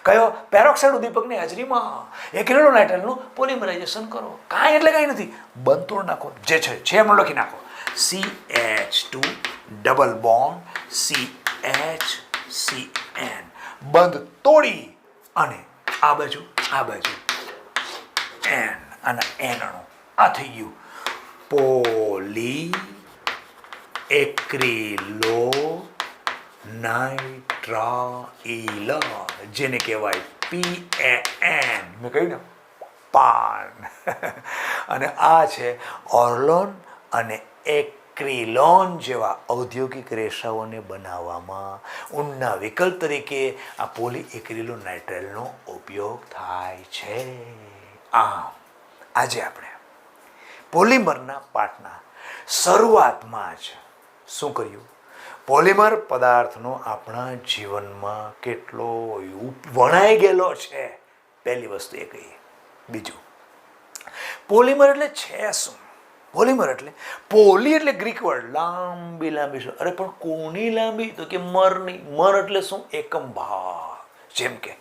કયો? પેરોક્સાઇડ ઉદ્દીપકની હાજરીમાં એક્રિલોનાઇટ્રાઇલનું પોલિમરાઇઝેશન કરો. કાંઈ એટલે કાંઈ નથી, બંધ તોડ નાખો. જે છે એમ લખી નાખો. CH2 double bond CN. બંધ તોડી અને આ બાજુ N અને N અણુ. આ થઈ ગયું પોલી એક્રિલોનાઇટ્રાઇલ જેને કહેવાય PAN. મેં કહ્યું ને, પાન. અને આ છે ઓર્લોન અને એક્રિલોન જેવા ઔદ્યોગિક રેસાઓને બનાવવામાં ઊનના વિકલ્પ તરીકે આ પોલીએક્રિલોનાઇટ્રાઇલનો ઉપયોગ થાય છે. આમ આજે આપણે પોલિમરના પાઠના શરૂઆતમાં જ શું કર્યું? પોલિમર પદાર્થનો આપણા જીવનમાં કેટલો વણાઈ ગયેલો છે, પહેલી વસ્તુ એ કહી. બીજું, પોલિમર એટલે છે શું? પોલિમર એટલે પોલી એટલે ગ્રીક વર્ડ, લાંબી. અરે પણ કોની લાંબી? તો કે મરની. મર એટલે શું? એકમ ભાગ. જેમ કે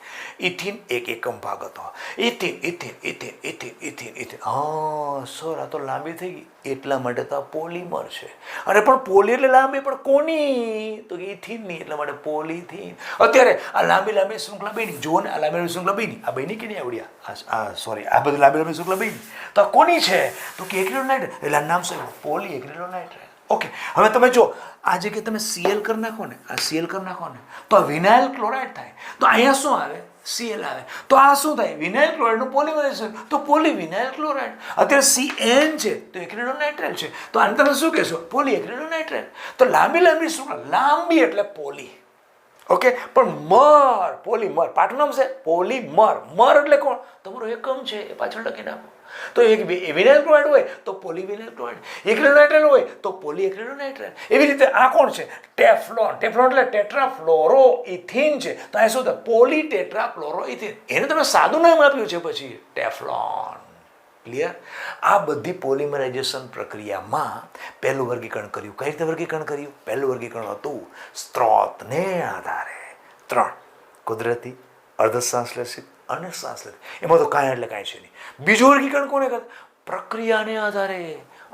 ઇથિન એક એકમ ભાગ હતો. Ethene ethene ethene ethene ethene ethene. હા સર, આ તો લાંબી થઈ ગઈ. એટલા માટે તો આ પોલીમર છે. અને પણ પોલી એટલે લાંબી, પણ કોની? તો કે ઇથિનની, એટલા માટે પોલીથીન. અત્યારે આ લાંબી લાંબી શૃંખલા બની, જુઓ ને, આ લાંબી લાંબી શૃંખલા બની, આ બની કે નહીં આવડ્યા? સોરી, આ બધી લાંબી લાંબી શૃંખલા બની, તો આ કોની છે? તો કે એક્રિલોનાઇટ્રેટ, એટલે આ નામ શું? પોલી એક્રિલોનાઇટ્રેટ. ઓકે, હવે તમે જો આ જગ્યાએ તમે Cl કરી નાખો ને, આ Cl કરી નાખો ને, તો આ વિનાઇલ ક્લોરાઇડ થાય. તો અહીંયા શું આવે? Cl આવે. તો આ શું થાય? વિનાઇલ ક્લોરાઇડનું પોલિમરાઇઝેશન, તો પોલીવિનાઇલ ક્લોરાઇડ. અત્યારે Cn છે તો એક્રિલોનાઇટ્રેટ છે, તો આને તમે શું કહેશો? પોલી એક્રિલોનાઇટ્રેટ. તો લાંબી લાંબી શૃંખલા, લાંબી એટલે પોલી. ઓકે, પણ મર, પોલીમર, પાઠનું નામ છે પોલીમર. મર એટલે કોણ? તમારો એકમ છે, એ પાછળ લખી નાખો. તો એક વિનાઇલ ક્લોરાઇડ હોય તો પોલીવિનાઇલ ક્લોરાઇડ, એક્રિલોનાઇટ્રેટ હોય તો પોલી એક્રિલોનાઇટ્રેટ. એવી રીતે આ કોણ છે? ટેફલોન. ટેફલોન એટલે ટેટ્રાફ્લોરોઇથિન છે, તો આ શું થાય? પોલી ટેટ્રાફ્લોરોઇથિન. એને તમે સાદું નામ આપ્યું છે પછી ટેફલોન. ક્લિયર? આ બધી પોલિમરાઇઝેશન પ્રક્રિયામાં પહેલું વર્ગીકરણ કર્યું. કઈ રીતે વર્ગીકરણ કર્યું? પહેલું વર્ગીકરણ હતું સ્ત્રોતને આધારે 3: કુદરતી, અર્ધસંશ્લેષિત અને સંશ્લેષિત. એમાં તો કાંઈ એટલે કાંઈ છે નહીં. બીજું વર્ગીકરણ કોને કરે? પ્રક્રિયાને આધારે.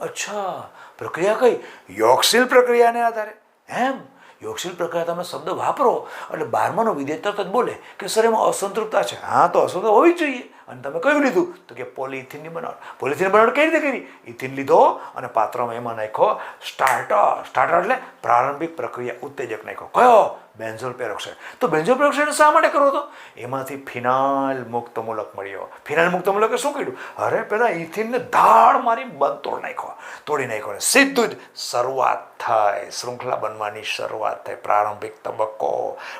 અચ્છા, પ્રક્રિયા કઈ? યોગશીલ પ્રક્રિયાને આધારે. એમ યોગશીલ પ્રક્રિયા તમે શબ્દ વાપરો એટલે 12માનો વિદ્યાર્થી તરત જ બોલે કે સર એમાં અસંતૃપ્તતા છે. હા, તો અસંતૃપ્તતા હોવી જ જોઈએ. અને તમે કયું લીધું? તો કે પોલિઇથિનની બનાવટ. પોલિઇથિન બનાવટ કઈ રીતે કરી? ઇથિન લીધો અને પાત્રમાં એમાં નાખ્યો સ્ટાર્ટર. સ્ટાર્ટર એટલે પ્રારંભિક પ્રક્રિયા ઉત્તેજક નાખ્યો. કયો? બેન્ઝોલ પેરોક્સાઇડ. તો બેન્ઝોલ પેરોક્સાઇડ શા માટે કરો તો? એમાંથી ફિનાઇલ મુક્ત મૂલક મળ્યો. ફિનાઇલ મુક્ત મૂલકે શું કર્યું? અરે પેલા ઇથિનને ધાડ મારી બંધ તોડી નાખ્યો ને સીધું જ શરૂઆત થાય, શૃંખલા બનવાની શરૂઆત થાય, પ્રારંભિક તબક્કો.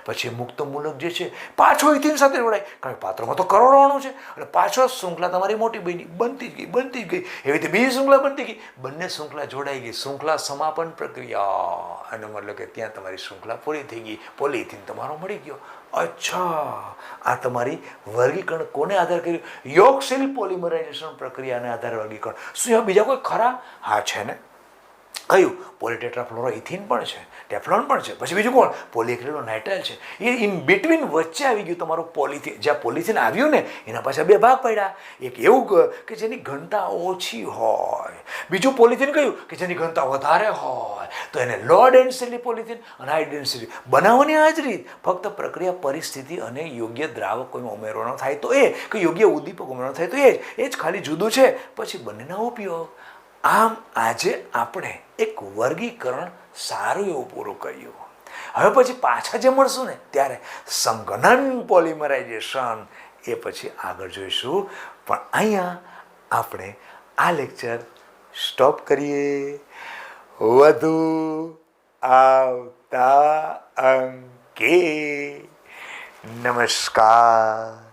પછી મુક્ત મૂલક જે છે પાછો ઇથિન સાથે જોડાય, કારણ કે પાત્રમાં તો કરોડવાનું છે, એટલે પાછો શૃંખલા તમારી મોટી બની, બનતી જ ગઈ. એવી રીતે બીજી શૃંખલા બનતી ગઈ, બંને શૃંખલા જોડાઈ ગઈ, શૃંખલા સમાપન પ્રક્રિયા. અને મતલબ કે ત્યાં તમારી શૃંખલા પૂરી થઈ ગઈ, પોલિઇથિન તમારો મળી ગયો. અચ્છા, આ તમારી વર્ગીકરણ કોને આધાર કર્યું? યોગશીલ પોલિમરાઇઝેશન પ્રક્રિયાને આધારે વર્ગીકરણ. શું એવા બીજા કોઈ ખરા? હા, છે ને. કયું? પોલીટેટ્રાફ્લોરોઇથિન પણ છે, ટેફલોન પણ છે, પછી બીજું કોણ? પોલીએક્રિલોનાઇટ્રેટ છે. એ ઇન બિટવીન વચ્ચે આવી ગયું તમારું પોલિથિન. જ્યાં પોલિથિન આવ્યું ને એના પાછા 2 ભાગ પડ્યા. એક એવું કે જેની ઘનતા ઓછી હોય, બીજું પોલિથિન કયું? કે જેની ઘનતા વધારે હોય. તો એને લો ડેન્સિટી પોલિથિન અને હાઈ ડેન્સિટી બનાવવાની આ જ રીત. ફક્ત પ્રક્રિયા પરિસ્થિતિ અને યોગ્ય દ્રાવક કોઈમાં ઉમેરવાનો થાય તો એ, કે યોગ્ય ઉદ્દીપક ઉમેરવાનો થાય તો એ જ ખાલી જુદું છે. પછી બંનેના ઉપયોગ. આમ આજે આપણે એક વર્ગીકરણ સારું એવું પૂરું કર્યું. હવે પછી પાછા જે મળશું ને ત્યારે સંઘનન પોલિમરાઇઝેશન એ પછી આગળ જોઈશું. પણ અહીંયા આપણે આ લેક્ચર સ્ટોપ કરીએ. વધુ આવતા અંકે. નમસ્કાર.